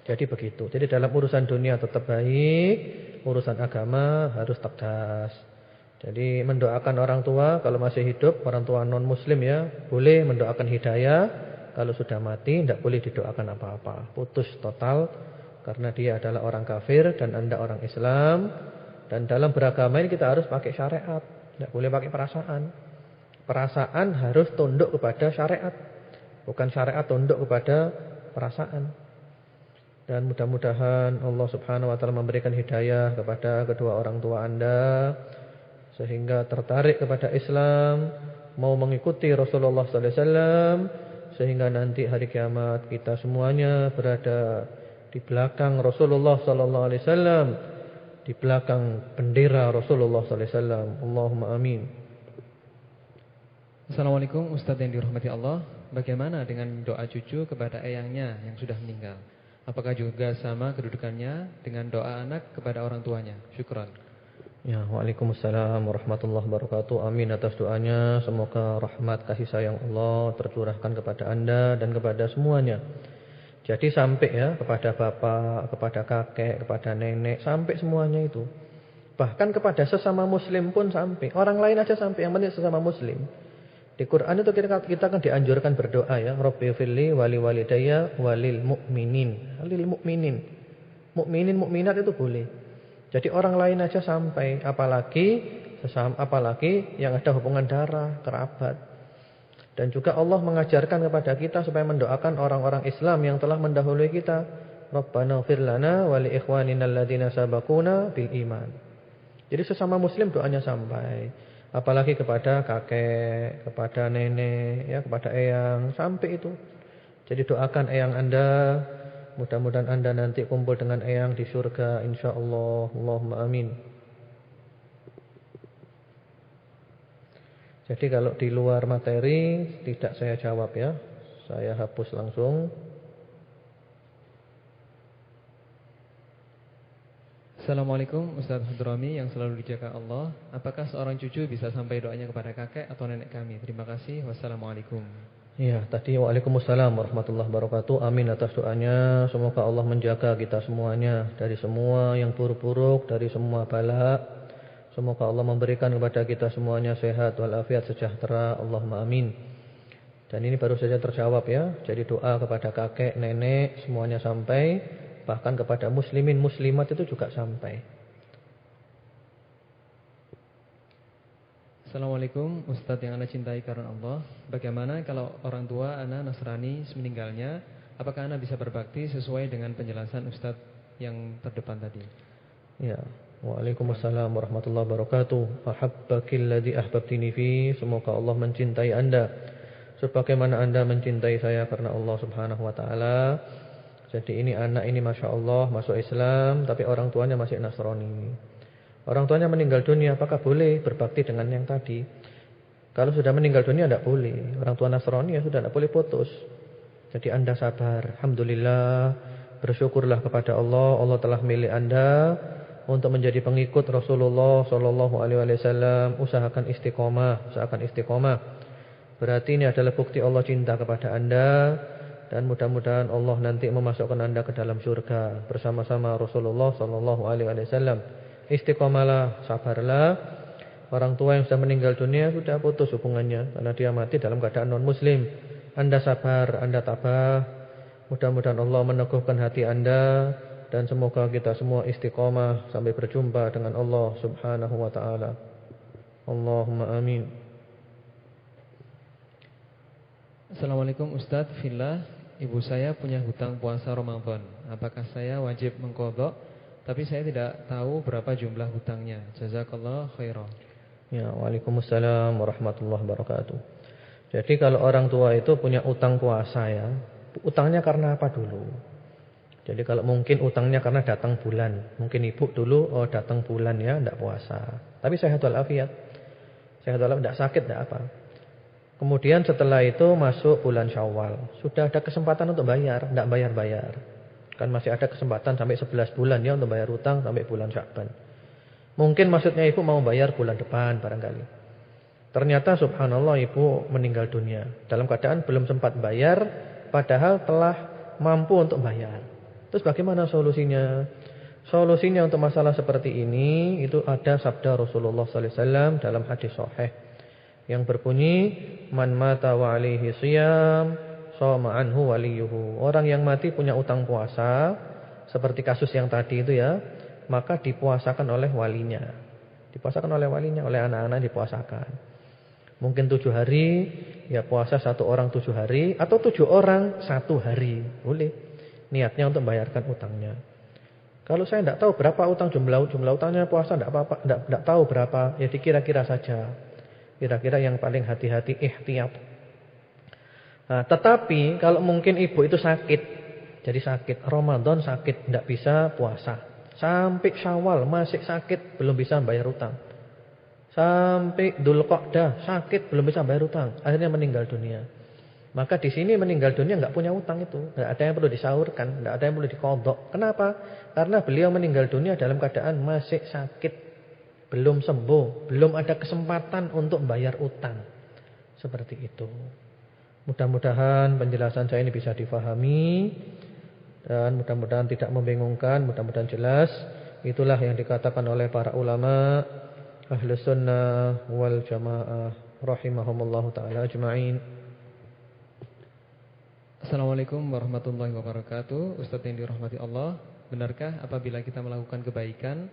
Jadi begitu. Jadi dalam urusan dunia tetap baik, urusan agama harus tegas. Jadi mendoakan orang tua kalau masih hidup, orang tua non-muslim ya, boleh mendoakan hidayah. Kalau sudah mati, tidak boleh didoakan apa-apa. Putus total, karena dia adalah orang kafir dan Anda orang Islam. Dan dalam beragama ini kita harus pakai syariat, tidak boleh pakai perasaan. Perasaan harus tunduk kepada syariat, bukan syariat tunduk kepada perasaan. Dan mudah-mudahan Allah Subhanahu wa taala memberikan hidayah kepada kedua orang tua Anda, sehingga tertarik kepada Islam, mau mengikuti Rasulullah sallallahu alaihi wasallam, sehingga nanti hari kiamat kita semuanya berada di belakang Rasulullah sallallahu alaihi wasallam, di belakang bendera Rasulullah sallallahu alaihi wasallam. Allahumma amin. Assalamualaikum Ustaz yang dirahmati Allah. Bagaimana dengan doa cucu kepada eyangnya yang sudah meninggal? Apakah juga sama kedudukannya dengan doa anak kepada orang tuanya? Syukran. Ya, waalaikumsalam warahmatullahi wabarakatuh. Amin atas doanya. Semoga rahmat kasih sayang Allah tercurahkan kepada Anda dan kepada semuanya. Jadi sampai ya kepada bapak, kepada kakek, kepada nenek, sampai semuanya itu. Bahkan kepada sesama muslim pun sampai. Orang lain aja sampai, yang penting sesama muslim. Di Quran itu kita akan dianjurkan berdoa ya, Rabbighfirli wali walidayya walil mu'minin. Walil mu'minin. Mukminin mukminat itu boleh. Jadi orang lain aja sampai, apalagi yang ada hubungan darah, kerabat. Dan juga Allah mengajarkan kepada kita supaya mendoakan orang-orang Islam yang telah mendahului kita. Rabbana ighfir lana wa li ikhwanina alladziina sabaquna bil iman. Jadi sesama muslim doanya sampai. Apalagi kepada kakek, kepada nenek, ya, kepada eyang, sampai itu. Jadi doakan eyang Anda. Mudah-mudahan Anda nanti kumpul dengan eyang di surga insyaallah. Allahumma amin. Jadi kalau di luar materi tidak saya jawab ya. Saya hapus langsung. Assalamualaikum Ustaz Hadrami yang selalu dijaga Allah. Apakah seorang cucu bisa sampai doanya kepada kakek atau nenek kami? Terima kasih. Wassalamualaikum. Ya, tadi waalaikumsalam warahmatullahi wabarakatuh. Amin atas doanya. Semoga Allah menjaga kita semuanya dari semua yang buruk-buruk, dari semua bala. Semoga Allah memberikan kepada kita semuanya sehat walafiat sejahtera. Allahumma amin. Dan ini baru saja terjawab ya. Jadi doa kepada kakek, nenek semuanya sampai, bahkan kepada muslimin muslimat itu juga sampai. Assalamualaikum Ustadz yang Anda cintai karena Allah. Bagaimana kalau orang tua Anda Nasrani meninggalnya? Apakah Anda bisa berbakti sesuai dengan penjelasan Ustadz yang terdepan tadi? Ya, waalaikumsalam warahmatullahi wabarakatuh. Ahabbakilladzi ahbabtini fi. Semoga Allah mencintai Anda sebagaimana Anda mencintai saya karena Allah Subhanahu wa taala. Jadi ini anak ini Masya Allah masuk Islam, tapi orang tuanya masih Nasrani. Orang tuanya meninggal dunia, apakah boleh berbakti dengan yang tadi? Kalau sudah meninggal dunia tidak boleh. Orang tua Nasrani ya sudah tidak boleh putus. Jadi Anda sabar. Alhamdulillah, bersyukurlah kepada Allah. Allah telah milih Anda untuk menjadi pengikut Rasulullah sallallahu alaihi wasallam. Usahakan istiqomah. Berarti ini adalah bukti Allah cinta kepada Anda. Dan mudah-mudahan Allah nanti memasukkan Anda ke dalam surga bersama-sama Rasulullah sallallahu alaihi wasallam. Istiqomalah, sabarlah. Orang tua yang sudah meninggal dunia sudah putus hubungannya karena dia mati dalam keadaan non-muslim. Anda sabar, Anda tabah. Mudah-mudahan Allah meneguhkan hati Anda dan semoga kita semua istiqomah sampai berjumpa dengan Allah Subhanahu wa taala. Allahumma amin. Assalamualaikum Ustadz, fillah, ibu saya punya hutang puasa Ramadan. Apakah saya wajib mengqadha? Tapi saya tidak tahu berapa jumlah hutangnya. Jazakallah khairan. Ya, waalaikumsalam warahmatullahi wabarakatuh. Jadi kalau orang tua itu punya utang puasa ya, utangnya karena apa dulu? Jadi kalau mungkin utangnya karena datang bulan, mungkin ibu dulu datang bulan ya, tidak puasa. Tapi sehat walafiat, sehat walafiat, tidak sakit, tidak apa. Kemudian setelah itu masuk bulan Syawal, sudah ada kesempatan untuk bayar, tidak bayar-bayar. Kan masih ada kesempatan sampai 11 bulan ya untuk bayar utang sampai bulan Sya'ban. Mungkin maksudnya ibu mau bayar bulan depan barangkali. Ternyata subhanallah ibu meninggal dunia dalam keadaan belum sempat bayar, padahal telah mampu untuk bayar. Terus bagaimana solusinya? Solusinya untuk masalah seperti ini itu ada sabda Rasulullah sallallahu alaihi wasallam dalam hadis sahih yang berbunyi, man mata wa alaihi shiyam shoma anhu waliyuhu. Orang yang mati punya utang puasa, seperti kasus yang tadi itu ya, maka dipuasakan oleh walinya. Dipuasakan oleh walinya, oleh anak-anak dipuasakan. Mungkin 7 hari, ya puasa 1 orang 7 hari, atau 7 orang 1 hari. Boleh. Niatnya untuk membayarkan utangnya. Kalau saya tidak tahu berapa utang, jumlah utangnya puasa, tidak apa-apa, tidak tahu berapa, ya dikira-kira saja. Kira-kira yang paling hati-hati, ihtiyat. Nah, tetapi kalau mungkin ibu itu sakit, jadi sakit, Ramadan sakit, tidak bisa puasa. Sampai Syawal masih sakit, belum bisa bayar utang. Sampai Dzulqa'dah sakit, belum bisa bayar utang. Akhirnya meninggal dunia. Maka di sini meninggal dunia nggak punya utang itu, nggak ada yang perlu disaurkan, nggak ada yang perlu diqadha. Kenapa? Karena beliau meninggal dunia dalam keadaan masih sakit. Belum sembuh, belum ada kesempatan untuk bayar utang. Seperti itu. Mudah-mudahan penjelasan saya ini bisa difahami. Dan mudah-mudahan tidak membingungkan, mudah-mudahan jelas. Itulah yang dikatakan oleh para ulama Ahlus Sunnah wal Jamaah rahimahumullahu ta'ala ajma'in. Assalamualaikum warahmatullahi wabarakatuh. Ustadz yang dirahmati Allah, benarkah apabila kita melakukan kebaikan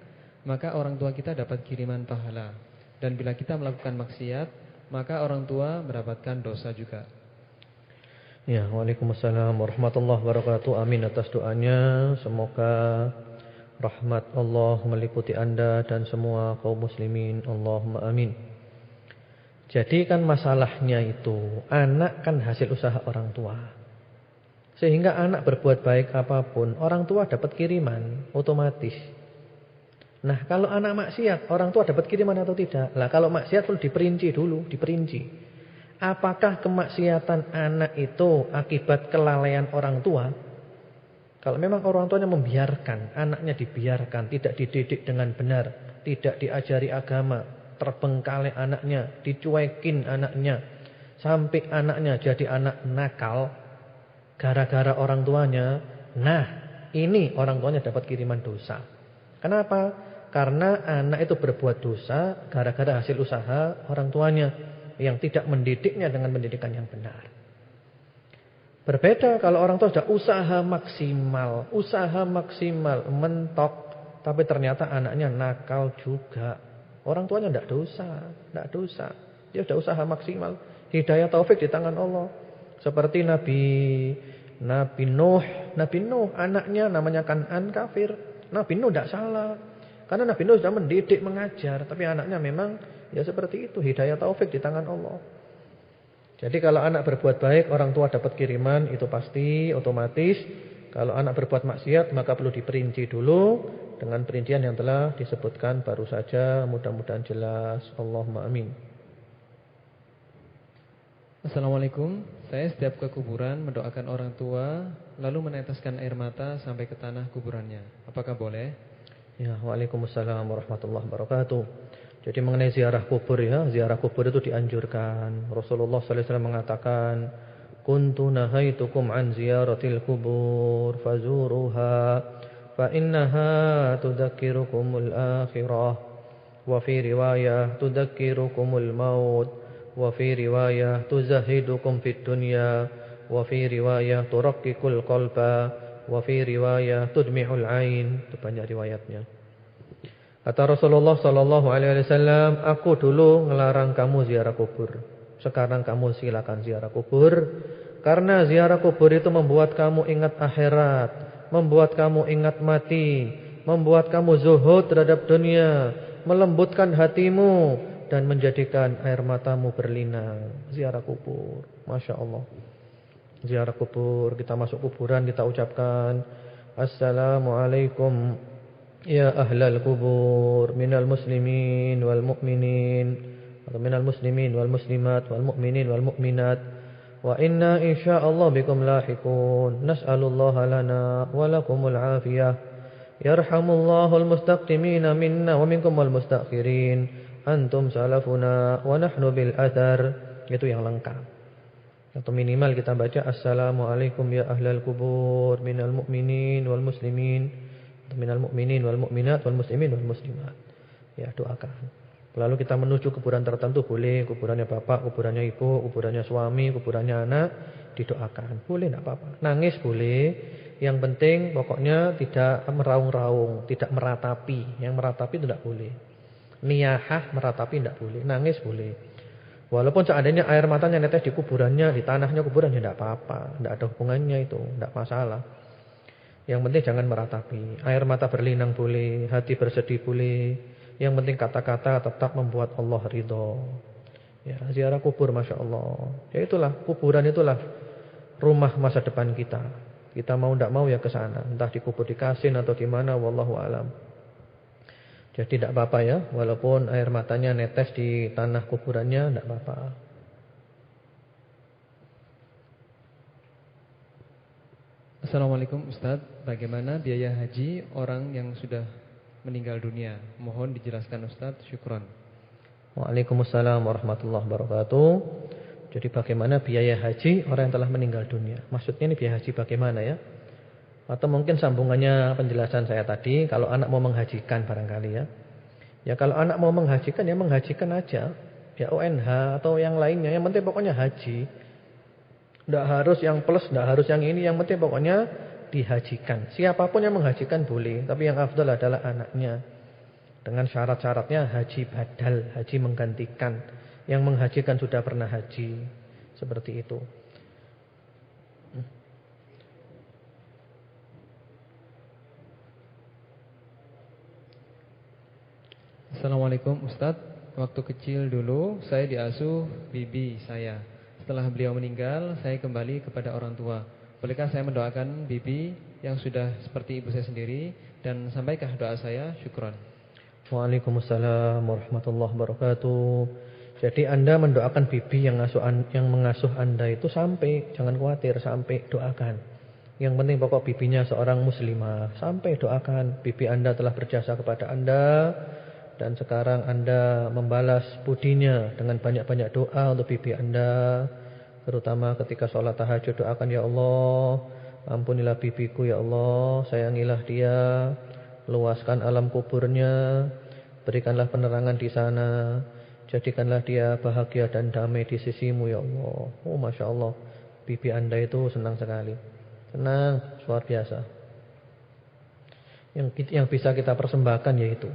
maka orang tua kita dapat kiriman pahala, dan bila kita melakukan maksiat maka orang tua mendapatkan dosa juga? Ya, waalaikumsalam warahmatullahi wabarakatuh. Amin atas doanya. Semoga rahmat Allah meliputi Anda dan semua kaum muslimin. Allahumma amin. Jadi kan masalahnya itu, anak kan hasil usaha orang tua. Sehingga anak berbuat baik apapun, orang tua dapat kiriman otomatis. Nah, kalau anak maksiat, orang tua dapat kiriman atau tidak? Lah, kalau maksiat perlu diperinci dulu, diperinci. Apakah kemaksiatan anak itu akibat kelalaian orang tua? Kalau memang orang tuanya membiarkan, anaknya dibiarkan, tidak dididik dengan benar, tidak diajari agama, terbengkalai anaknya, dicuekin anaknya, sampai anaknya jadi anak nakal, gara-gara orang tuanya, nah ini orang tuanya dapat kiriman dosa. Kenapa? Karena anak itu berbuat dosa gara-gara hasil usaha orang tuanya yang tidak mendidiknya dengan pendidikan yang benar. Berbeda kalau orang tua sudah usaha maksimal, mentok, tapi ternyata anaknya nakal juga. Orang tuanya tidak dosa. Dia sudah usaha maksimal. Hidayah taufik di tangan Allah. Seperti Nabi Nuh, anaknya namanya Kan'an kafir. Nabi Nuh tidak salah. Karena Nabi Nuh sudah mendidik, mengajar. Tapi anaknya memang ya seperti itu. Hidayah taufik di tangan Allah. Jadi kalau anak berbuat baik, orang tua dapat kiriman, itu pasti, otomatis. Kalau anak berbuat maksiat, maka perlu diperinci dulu. Dengan perincian yang telah disebutkan baru saja. Mudah-mudahan jelas. Allahumma amin. Assalamualaikum. Saya setiap ke kuburan mendoakan orang tua, lalu meneteskan air mata sampai ke tanah kuburannya. Apakah boleh? Ya, waalaikumsalam warahmatullahi wabarakatuh. Jadi mengenai ziarah kubur ya, ziarah kubur itu dianjurkan. Rasulullah sallallahu alaihi wasallam mengatakan, "Kuntu nahaitukum an ziyaratil kubur fazuruha fa innaha tudzakirukumul akhirah wa fi riwayah tudzakirukumul maut wa fi riwayah tuzahidukum fid dunya wa fi riwayah turaqqikul qalba wa fi riwayah tudmihul ain." Itu banyak riwayatnya. Kata Rasulullah sallallahu alaihi wasallam, aku dulu ngelarang kamu ziarah kubur. Sekarang kamu silakan ziarah kubur. Karena ziarah kubur itu membuat kamu ingat akhirat, membuat kamu ingat mati, membuat kamu zuhud terhadap dunia, melembutkan hatimu dan menjadikan air matamu berlinang. Ziarah kubur, Masya Allah. Ziarah kubur, kita masuk kuburan, kita ucapkan Assalamualaikum ya ahlal kubur minal muslimin wal mu'minin, atau minal muslimin wal muslimat wal mu'minin wal mu'minat, wa inna insyaallah bikum lahiqun, nas'alullaha lana wa lakumul afiyah, yarhamullahul mustaqdimina minna wa minkum wal mustakhirin, antum salafuna wa nahnu bil athar. Itu yang lengkap. Atau minimal kita baca Assalamualaikum ya ahlal kubur minal mu'minin wal muslimin, minal mu'minin wal mu'minat wal muslimin wal muslimat. Ya, doakan. Lalu kita menuju kuburan tertentu boleh, kuburannya bapak, kuburannya ibu, kuburannya suami, kuburannya anak, didoakan. Boleh, enggak apa-apa. Nangis boleh. Yang penting pokoknya tidak meraung-raung, tidak meratapi. Yang meratapi itu tidak boleh. Niyahah meratapi tidak boleh. Nangis boleh. Walaupun seandainya air matanya netes di kuburannya, di tanahnya kuburannya, tidak apa-apa. Tidak ada hubungannya itu, tidak masalah. Yang penting jangan meratapi. Air mata berlinang boleh, hati bersedih boleh. Yang penting kata-kata tetap membuat Allah ridho. Ya, ziarah kubur, Masya Allah. Ya itulah, kuburan itulah rumah masa depan kita. Kita mau tidak mau ya ke sana. Entah dikubur di Kasin atau di mana, wallahu alam. Jadi tidak apa-apa ya, walaupun air matanya netes di tanah kuburannya, tidak apa-apa. Assalamualaikum Ustaz, bagaimana biaya haji orang yang sudah meninggal dunia? Mohon dijelaskan Ustaz, syukron. Waalaikumsalam warahmatullahi wabarakatuh. Jadi bagaimana biaya haji orang yang telah meninggal dunia? Maksudnya ini biaya haji bagaimana ya? Atau mungkin sambungannya penjelasan saya tadi, kalau anak mau menghajikan barangkali ya. Ya kalau anak mau menghajikan ya menghajikan aja. Ya ONH atau yang lainnya, yang penting pokoknya haji. Tidak harus yang plus, tidak harus yang ini, yang penting pokoknya dihajikan. Siapapun yang menghajikan boleh, tapi yang afdal adalah anaknya. Dengan syarat-syaratnya haji badal, haji menggantikan. Yang menghajikan sudah pernah haji. Seperti itu. Assalamualaikum Ustaz, waktu kecil dulu saya diasuh bibi saya. Setelah beliau meninggal, saya kembali kepada orang tua. Bolehkah saya mendoakan bibi yang sudah seperti ibu saya sendiri? Dan sampaikah doa saya? Syukron. Waalaikumsalam warahmatullahi wabarakatuh. Jadi Anda mendoakan bibi yang mengasuh Anda itu sampai, jangan khawatir, sampai doakan. Yang penting pokok bibinya seorang muslimah. Sampai doakan, bibi Anda telah berjasa kepada Anda. Dan sekarang Anda membalas budinya dengan banyak-banyak doa untuk bibi Anda. Terutama ketika sholat tahajud, doakan ya Allah, ampunilah bibiku ya Allah, sayangilah dia, luaskan alam kuburnya, berikanlah penerangan di sana, jadikanlah dia bahagia dan damai di sisimu ya Allah. Oh Masya Allah, bibi Anda itu senang sekali. Senang, luar biasa. Yang bisa kita persembahkan yaitu.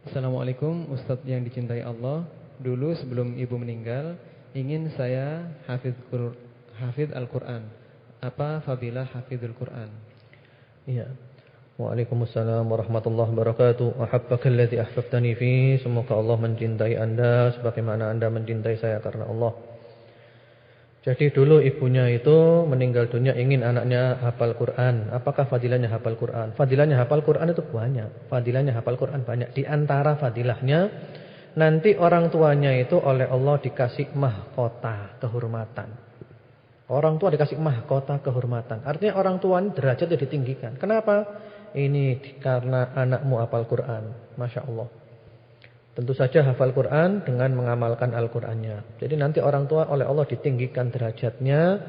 Assalamualaikum Ustaz yang dicintai Allah. Dulu sebelum ibu meninggal, ingin saya hafidh Al-Quran. Apa fadilah hafidhul Quran? Iya. Waalaikumsalam warahmatullahi wabarakatuh. Ahabbakallati ahbabtani fi. Semoga Allah mencintai Anda sebagaimana Anda mencintai saya karena Allah. Jadi dulu ibunya itu meninggal dunia ingin anaknya hafal Quran. Apakah fadilahnya hafal Quran? Fadilahnya hafal Quran itu banyak. Fadilahnya hafal Quran banyak. Di antara fadilahnya, nanti orang tuanya itu oleh Allah dikasih mahkota kehormatan. Orang tua dikasih mahkota kehormatan. Artinya orang tua ini derajatnya ditinggikan. Kenapa? Ini karena anakmu hafal Quran. Masya Allah. Tentu saja hafal Quran dengan mengamalkan Al-Qurannya. Jadi nanti orang tua oleh Allah ditinggikan derajatnya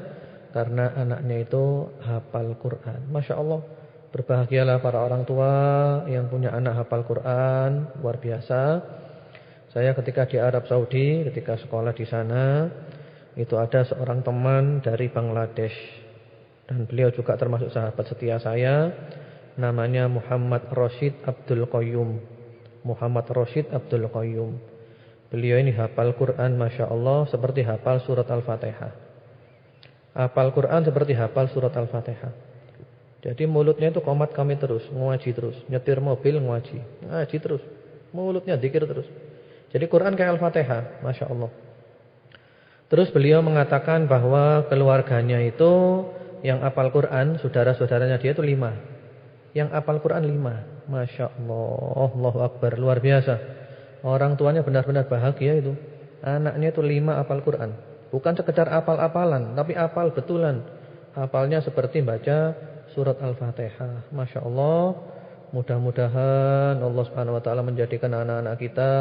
karena anaknya itu hafal Quran. Masya Allah. Berbahagialah para orang tua yang punya anak hafal Quran. Luar biasa. Saya ketika di Arab Saudi, ketika sekolah di sana, itu ada seorang teman dari Bangladesh. Dan beliau juga termasuk sahabat setia saya. Namanya Muhammad Rashid Abdul Qayyum. Muhammad Rashid Abdul Qayyum. Beliau ini hafal Quran Masya Allah seperti hafal surat Al-Fatihah. Hafal Quran seperti hafal surat Al-Fatihah. Jadi mulutnya itu qomat kami terus, ngaji terus. Nyetir mobil ngaji terus. Mulutnya zikir terus. Jadi Quran kayak Al-Fatihah, Masya Allah. Terus beliau mengatakan bahwa keluarganya itu yang hafal Quran, saudara-saudaranya dia itu 5. Yang hafal Quran 5. Masya Allah, Allahu Akbar, luar biasa. Orang tuanya benar-benar bahagia itu. Anaknya itu 5 hafal Quran. Bukan sekedar hafal-hafalan, tapi hafal betulan. Hafalnya seperti baca surat Al-Fatihah. Masya Allah. Mudah-mudahan Allah Subhanahu Wa Taala menjadikan anak-anak kita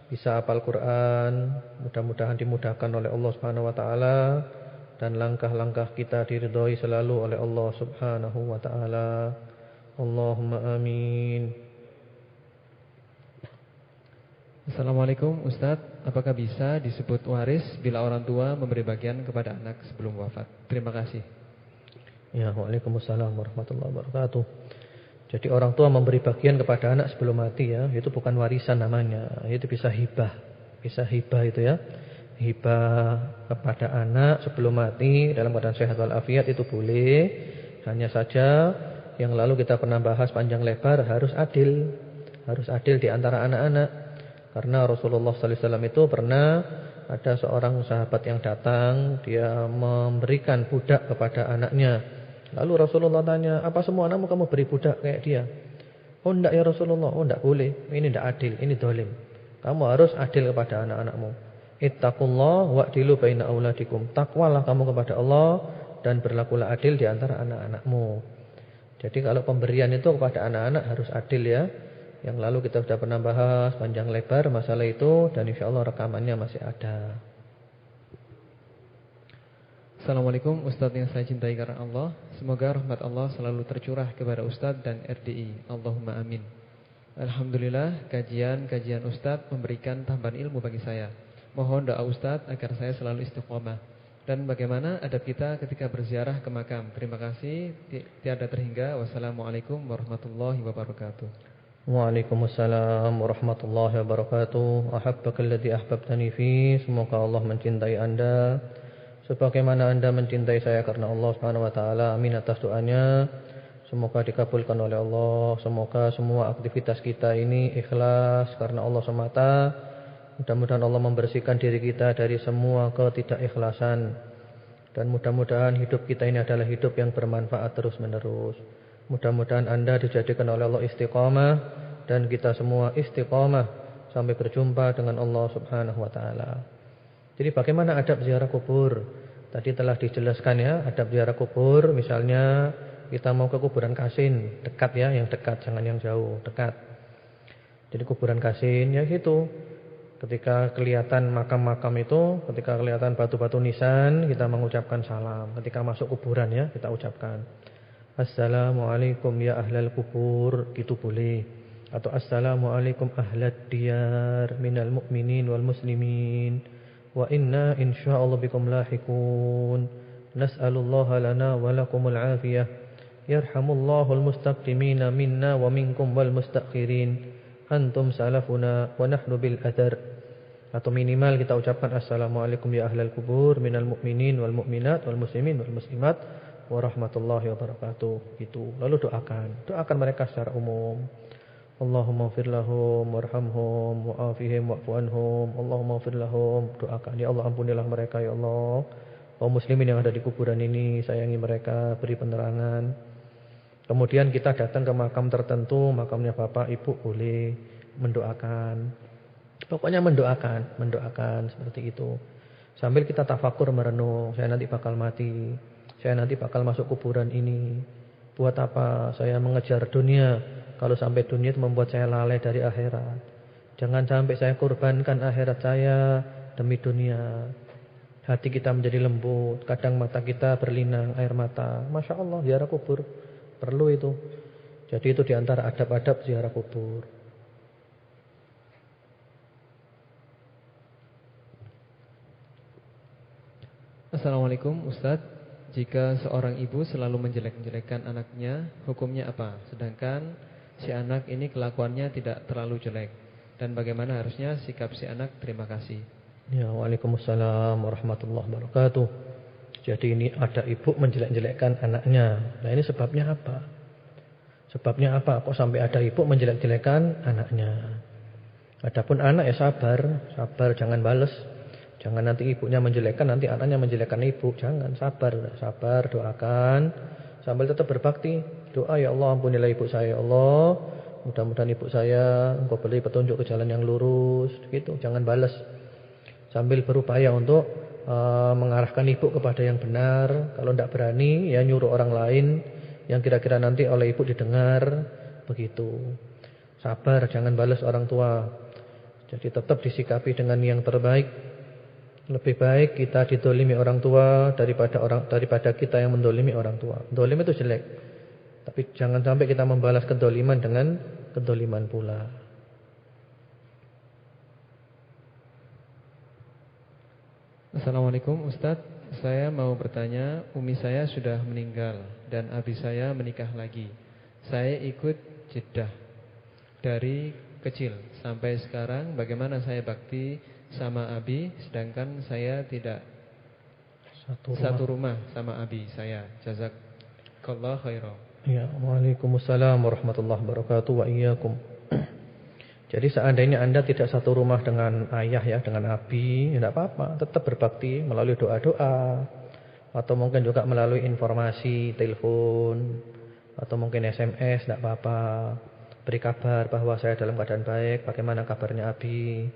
bisa hafal Quran. Mudah-mudahan dimudahkan oleh Allah Subhanahu Wa Taala. Dan langkah-langkah kita diridhoi selalu oleh Allah Subhanahu Wa Taala. Allahumma amin. Assalamualaikum Ustadz, apakah bisa disebut waris bila orang tua memberi bagian kepada anak sebelum wafat? Terima kasih. Ya, waalaikumsalam warahmatullahi wabarakatuh. Jadi orang tua memberi bagian kepada anak sebelum mati ya, itu bukan warisan namanya, itu bisa hibah. Bisa hibah itu ya. Hibah kepada anak sebelum mati dalam keadaan sehat walafiat itu boleh. Hanya saja yang lalu kita pernah bahas panjang lebar harus adil. Harus adil di antara anak-anak. Karena Rasulullah sallallahu alaihi wasallam itu pernah ada seorang sahabat yang datang, dia memberikan budak kepada anaknya. Lalu Rasulullah tanya, "Apa semua anakmu kamu beri budak kayak dia?" "Oh enggak ya Rasulullah." "Oh enggak boleh. Ini enggak adil, ini zalim. Kamu harus adil kepada anak-anakmu." Ittaqullah wa'dilu baina auladikum. Takwalah kamu kepada Allah dan berlakulah adil di antara anak-anakmu. Jadi kalau pemberian itu kepada anak-anak harus adil ya. Yang lalu kita sudah pernah bahas panjang lebar masalah itu dan insyaallah rekamannya masih ada. Assalamualaikum Ustadz yang saya cintai karena Allah. Semoga rahmat Allah selalu tercurah kepada Ustadz dan RDI. Allahumma amin. Alhamdulillah kajian Ustadz memberikan tambahan ilmu bagi saya. Mohon doa Ustadz agar saya selalu istiqomah. Dan bagaimana adab kita ketika berziarah ke makam. Terima kasih tiada terhingga. Wassalamualaikum warahmatullahi wabarakatuh. Waalaikumsalam warahmatullahi wabarakatuh. Ahabbakalladzi ahbabtani fi. Semoga Allah mencintai Anda sebagaimana Anda mencintai saya karena Allah Subhanahu wa taala. Amin atas doanya. Semoga dikabulkan oleh Allah. Semoga semua aktivitas kita ini ikhlas karena Allah semata. Mudah-mudahan Allah membersihkan diri kita dari semua ketidakikhlasan. Dan mudah-mudahan hidup kita ini adalah hidup yang bermanfaat terus-menerus. Mudah-mudahan Anda dijadikan oleh Allah istiqamah dan kita semua istiqamah sampai berjumpa dengan Allah Subhanahu wa taala. Jadi bagaimana adab ziarah kubur? Tadi telah dijelaskan ya, adab ziarah kubur misalnya kita mau ke kuburan Kasin, dekat ya, yang dekat jangan yang jauh, dekat. Jadi kuburan Kasin ya gitu. Ketika kelihatan makam-makam itu, ketika kelihatan batu-batu nisan, kita mengucapkan salam. Ketika masuk kuburan ya, kita ucapkan Assalamualaikum ya ahlal kubur, gitu boleh. Atau Assalamualaikum ahlad diyar minal mu'minin wal muslimin. Wa inna insyaallah bikum lahikun. Nas'alullaha lana wa lakumul afiyah. Yarhamullahul mustaqdimina minna wa minkum wal mustakhirin. Antum salafuna wa nahnu bil adar. Atau minimal kita ucapkan Assalamualaikum ya ahlal kubur minal mu'minin wal mu'minat wal muslimin wal muslimat warahmatullahi wabarakatuh. Gitu. Lalu doakan mereka secara umum. Allahumma ighfir lahum warhamhum wa'afihim wa'fu anhum. Allahumma ighfir lahum. Doakan ya Allah, ampunilah mereka ya Allah. Kaum muslimin yang ada di kuburan ini, sayangi mereka, beri penerangan. Kemudian kita datang ke makam tertentu, makamnya bapak, ibu boleh mendoakan. Pokoknya mendoakan seperti itu. Sambil kita tafakur merenung, saya nanti bakal mati. Saya nanti bakal masuk kuburan ini. Buat apa saya mengejar dunia kalau sampai dunia itu membuat saya lalai dari akhirat. Jangan sampai saya korbankan akhirat saya demi dunia. Hati kita menjadi lembut, kadang mata kita berlinang air mata. Masya Allah, ziarah kubur perlu itu. Jadi itu diantara adab-adab ziarah kubur. Assalamualaikum Ustadz. jika seorang ibu selalu menjelek-jelekkan anaknya, hukumnya apa? Sedangkan si anak ini kelakuannya tidak terlalu jelek. Dan bagaimana harusnya sikap si anak? Terima kasih. Ya, waalaikumsalam warahmatullahi wabarakatuh. Jadi ini ada ibu menjelek-jelekkan anaknya. Nah, ini sebabnya apa? Sebabnya apa? Kok sampai ada ibu menjelek-jelekkan anaknya? Adapun anak ya sabar, jangan bales. Jangan nanti ibunya menjelekkan, nanti anaknya menjelekkan ibu. Jangan, sabar, doakan. Sambil tetap berbakti. Doa, ya Allah ampunilah ibu saya, ya Allah. Mudah-mudahan ibu saya Engkau beri petunjuk ke jalan yang lurus. Gitu, jangan bales. Sambil berupaya untuk mengarahkan ibu kepada yang benar. Kalau tidak berani, ya nyuruh orang lain yang kira-kira nanti oleh ibu didengar. Begitu. Sabar, jangan balas orang tua. Jadi tetap disikapi dengan yang terbaik. Lebih baik kita didolimi orang tua daripada kita yang mendolimi orang tua. Dolim itu jelek. Tapi jangan sampai kita membalas kedoliman dengan kedoliman pula. Assalamualaikum Ustadz, saya mau bertanya, umi saya sudah meninggal dan abi saya menikah lagi. Saya ikut Jeddah dari kecil sampai sekarang. Bagaimana saya bakti sama abi sedangkan saya tidak satu rumah sama abi saya? Jazakallah khairan. Ya, waalaikumsalam warahmatullahi wabarakatuh wa iyyakum. Jadi seandainya Anda tidak satu rumah dengan ayah ya, dengan abi, ya tidak apa-apa, tetap berbakti melalui doa-doa atau mungkin juga melalui informasi, telepon atau mungkin SMS, tidak apa-apa. Beri kabar bahwa saya dalam keadaan baik, bagaimana kabarnya abi?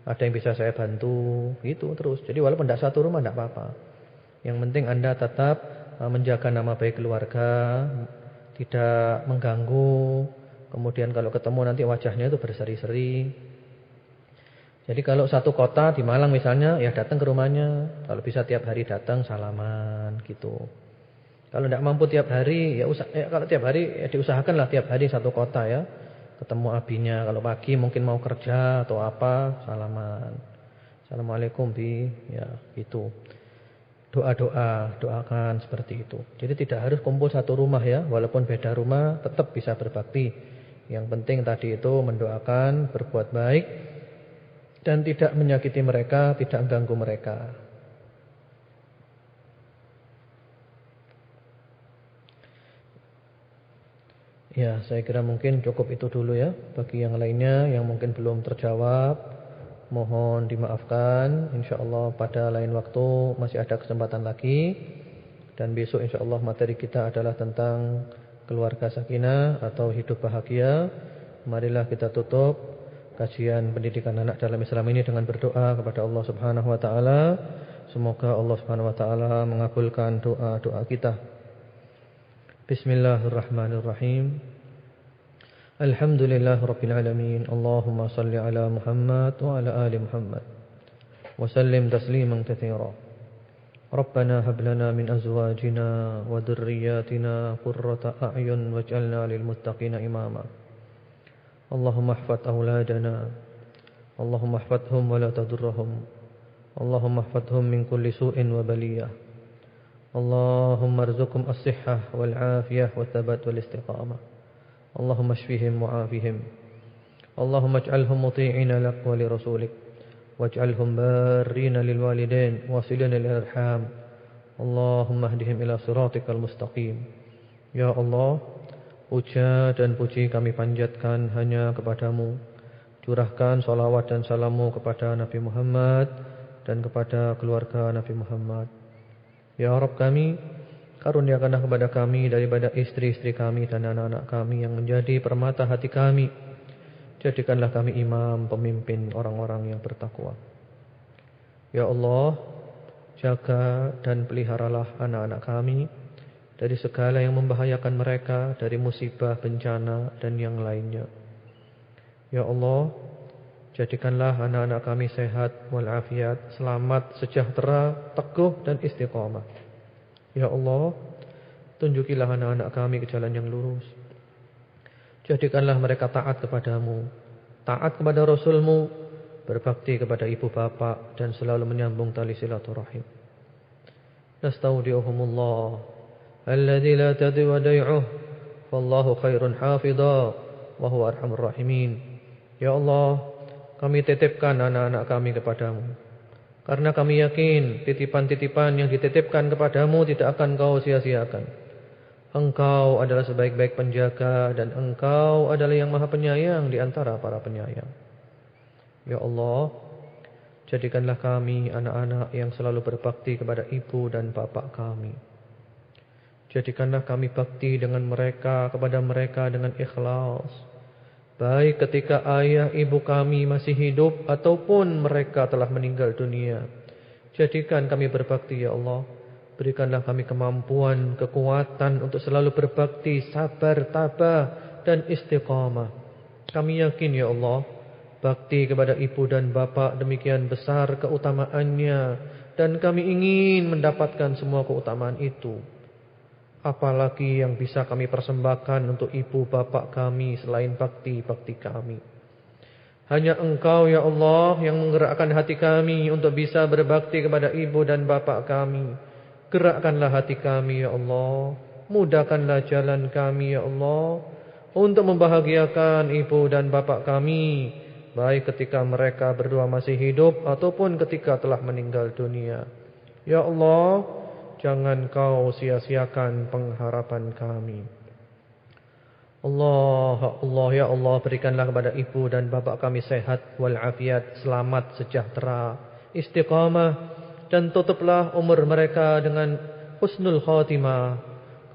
Ada yang bisa saya bantu, gitu terus. Jadi walaupun tidak satu rumah tidak apa-apa. Yang penting Anda tetap menjaga nama baik keluarga, tidak mengganggu. Kemudian kalau ketemu nanti wajahnya itu berseri-seri. Jadi kalau satu kota di Malang misalnya, ya datang ke rumahnya. Kalau bisa tiap hari datang salaman, gitu. Kalau tidak mampu tiap hari, kalau tiap hari ya diusahakanlah tiap hari satu kota ya. Ketemu abinya, kalau pagi mungkin mau kerja atau apa, salaman. Assalamualaikum bi, ya gitu. Doa-doa, doakan seperti itu. Jadi tidak harus kumpul satu rumah ya, walaupun beda rumah tetap bisa berbakti. Yang penting tadi itu mendoakan, berbuat baik dan tidak menyakiti mereka, tidak mengganggu mereka. Ya, saya kira mungkin cukup itu dulu ya. Bagi yang lainnya yang mungkin belum terjawab, mohon dimaafkan. InsyaAllah pada lain waktu masih ada kesempatan lagi. Dan besok insyaAllah materi kita adalah tentang keluarga sakinah atau hidup bahagia. Marilah kita tutup kajian pendidikan anak dalam Islam ini dengan berdoa kepada Allah Subhanahu wa taala. Semoga Allah Subhanahu wa taala mengabulkan doa-doa kita. Bismillahirrahmanirrahim. Alhamdulillahirabbil alamin. Allahumma shalli ala Muhammad wa ala ali Muhammad wa sallim tasliman katsira. Rabbana hab lana min azwajina wa dhurriyyatina qurrata a'yun waj'alna lil muttaqina imama. Allahumma ihfaz auladana. Allahumma ihfazhum wa la tadurruhum. Allahumma ihfazhum min kulli su'in wa baliyah. Allahumma arzuqhum as-sihhah wal 'afiyah wat thabat wal istiqamah. Allahumma shfihim wa 'afihim. Allahumma ij'alhum muti'ina lak wa li rasulik waj'alhum barrina lil walidain wasilina lil arham. Allahumma hdihim ila siratikal mustaqim. Ya Allah, puja dan puji kami panjatkan hanya kepadamu. Curahkan salawat dan salammu kepada Nabi Muhammad dan kepada keluarga Nabi Muhammad. Ya Rabb kami, karuniakanlah kepada kami daripada istri-istri kami dan anak-anak kami yang menjadi permata hati kami. Jadikanlah kami imam, pemimpin orang-orang yang bertakwa. Ya Allah, jaga dan peliharalah anak-anak kami dari segala yang membahayakan mereka, dari musibah, bencana dan yang lainnya. Ya Allah, jadikanlah anak-anak kami sehat walafiat, selamat, sejahtera, teguh dan istiqamah. Ya Allah, tunjukilah anak-anak kami ke jalan yang lurus. Jadikanlah mereka taat kepadamu, taat kepada Rasulmu, berbakti kepada ibu bapak dan selalu menyambung tali silaturahim. nastaudi'uhumullah alladzi la tadhi'u wadai'uh wallahu khairun hafidha wa huwa arhamur rahimin. Ya Allah, kami titipkan anak-anak kami kepadamu, karena kami yakin titipan-titipan yang dititipkan kepadamu tidak akan kau sia-siakan. Engkau adalah sebaik-baik penjaga dan Engkau adalah yang maha penyayang di antara para penyayang. Ya Allah, jadikanlah kami anak-anak yang selalu berbakti kepada ibu dan bapak kami. Jadikanlah kami bakti dengan mereka, kepada mereka dengan ikhlas, baik ketika ayah ibu kami masih hidup ataupun mereka telah meninggal dunia. Jadikan kami berbakti ya Allah. Berikanlah kami kemampuan, kekuatan untuk selalu berbakti, sabar, tabah dan istiqamah. Kami yakin ya Allah, bakti kepada ibu dan bapak demikian besar keutamaannya, dan kami ingin mendapatkan semua keutamaan itu. Apalagi yang bisa kami persembahkan untuk ibu bapak kami selain bakti-bakti kami. Hanya Engkau ya Allah yang menggerakkan hati kami untuk bisa berbakti kepada ibu dan bapak kami. Gerakkanlah hati kami ya Allah, mudahkanlah jalan kami ya Allah, untuk membahagiakan ibu dan bapak kami, baik ketika mereka berdua masih hidup ataupun ketika telah meninggal dunia. Ya Allah, jangan kau sia-siakan pengharapan kami. Allah ya Allah, berikanlah kepada ibu dan bapak kami sehat walafiat, selamat, sejahtera, istiqamah, dan tutuplah umur mereka dengan husnul khatimah.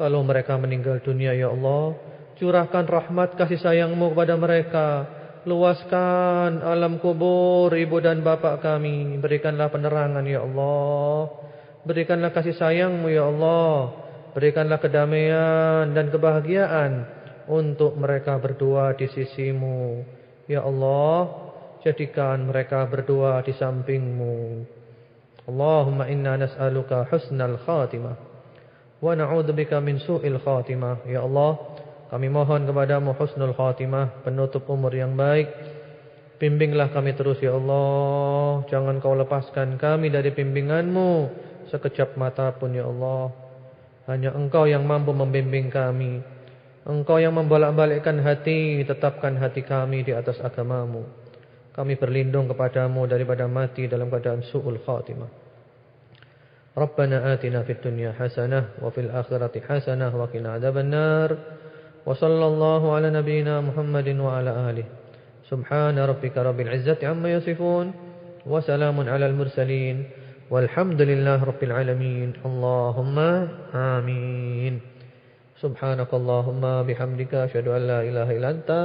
Kalau mereka meninggal dunia ya Allah, curahkan rahmat kasih sayang-Mu kepada mereka. Luaskan alam kubur ibu dan bapak kami. Berikanlah penerangan ya Allah. Berikanlah kasih sayang-Mu ya Allah. Berikanlah kedamaian dan kebahagiaan untuk mereka berdua di sisi-Mu. Ya Allah, jadikan mereka berdua di samping-Mu. Allahumma inna nas'aluka husnal khatimah wa na'udzubika min su'il khatimah. Ya Allah, kami mohon kepadamu husnul khatimah, penutup umur yang baik. Bimbinglah kami terus ya Allah. Jangan kau lepaskan kami dari bimbingan-Mu sekejap mata pun ya Allah. Hanya Engkau yang mampu membimbing kami. Engkau yang membolak-balikkan hati. Tetapkan hati kami di atas agama-Mu. Kami berlindung kepadamu daripada mati dalam keadaan su'ul khatimah. Rabbana atina fid dunya hasanah wa fil akhirati hasanah wa qina adzabannar. Wa sallallahu ala nabiyyina Muhammadin wa ala alihi. Subhana rabbika rabbil izzati amma yasifun wa salamun alal mursalin walhamdulillahi rabbil alamin. Allahumma amin. Subhanakallahumma bihamdika asyhadu an la ilaha illa anta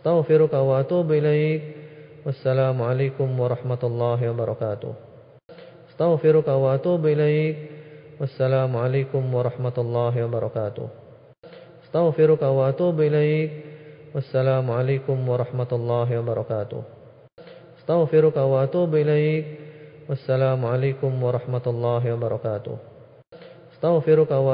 astaghfiruka wa atubu ilaik. Wassalamualaikum warahmatullahi wabarakatuh. Astaghfiruka wa atubu ilaik. Wassalamualaikum warahmatullahi wabarakatuh. Astaghfiruka wa atubu ilaik. Wassalamualaikum warahmatullahi wabarakatuh. Astaghfiruka wa atubu ilaik. Wassalamualaikum warahmatullahi wabarakatuh. Astaghfiruka wa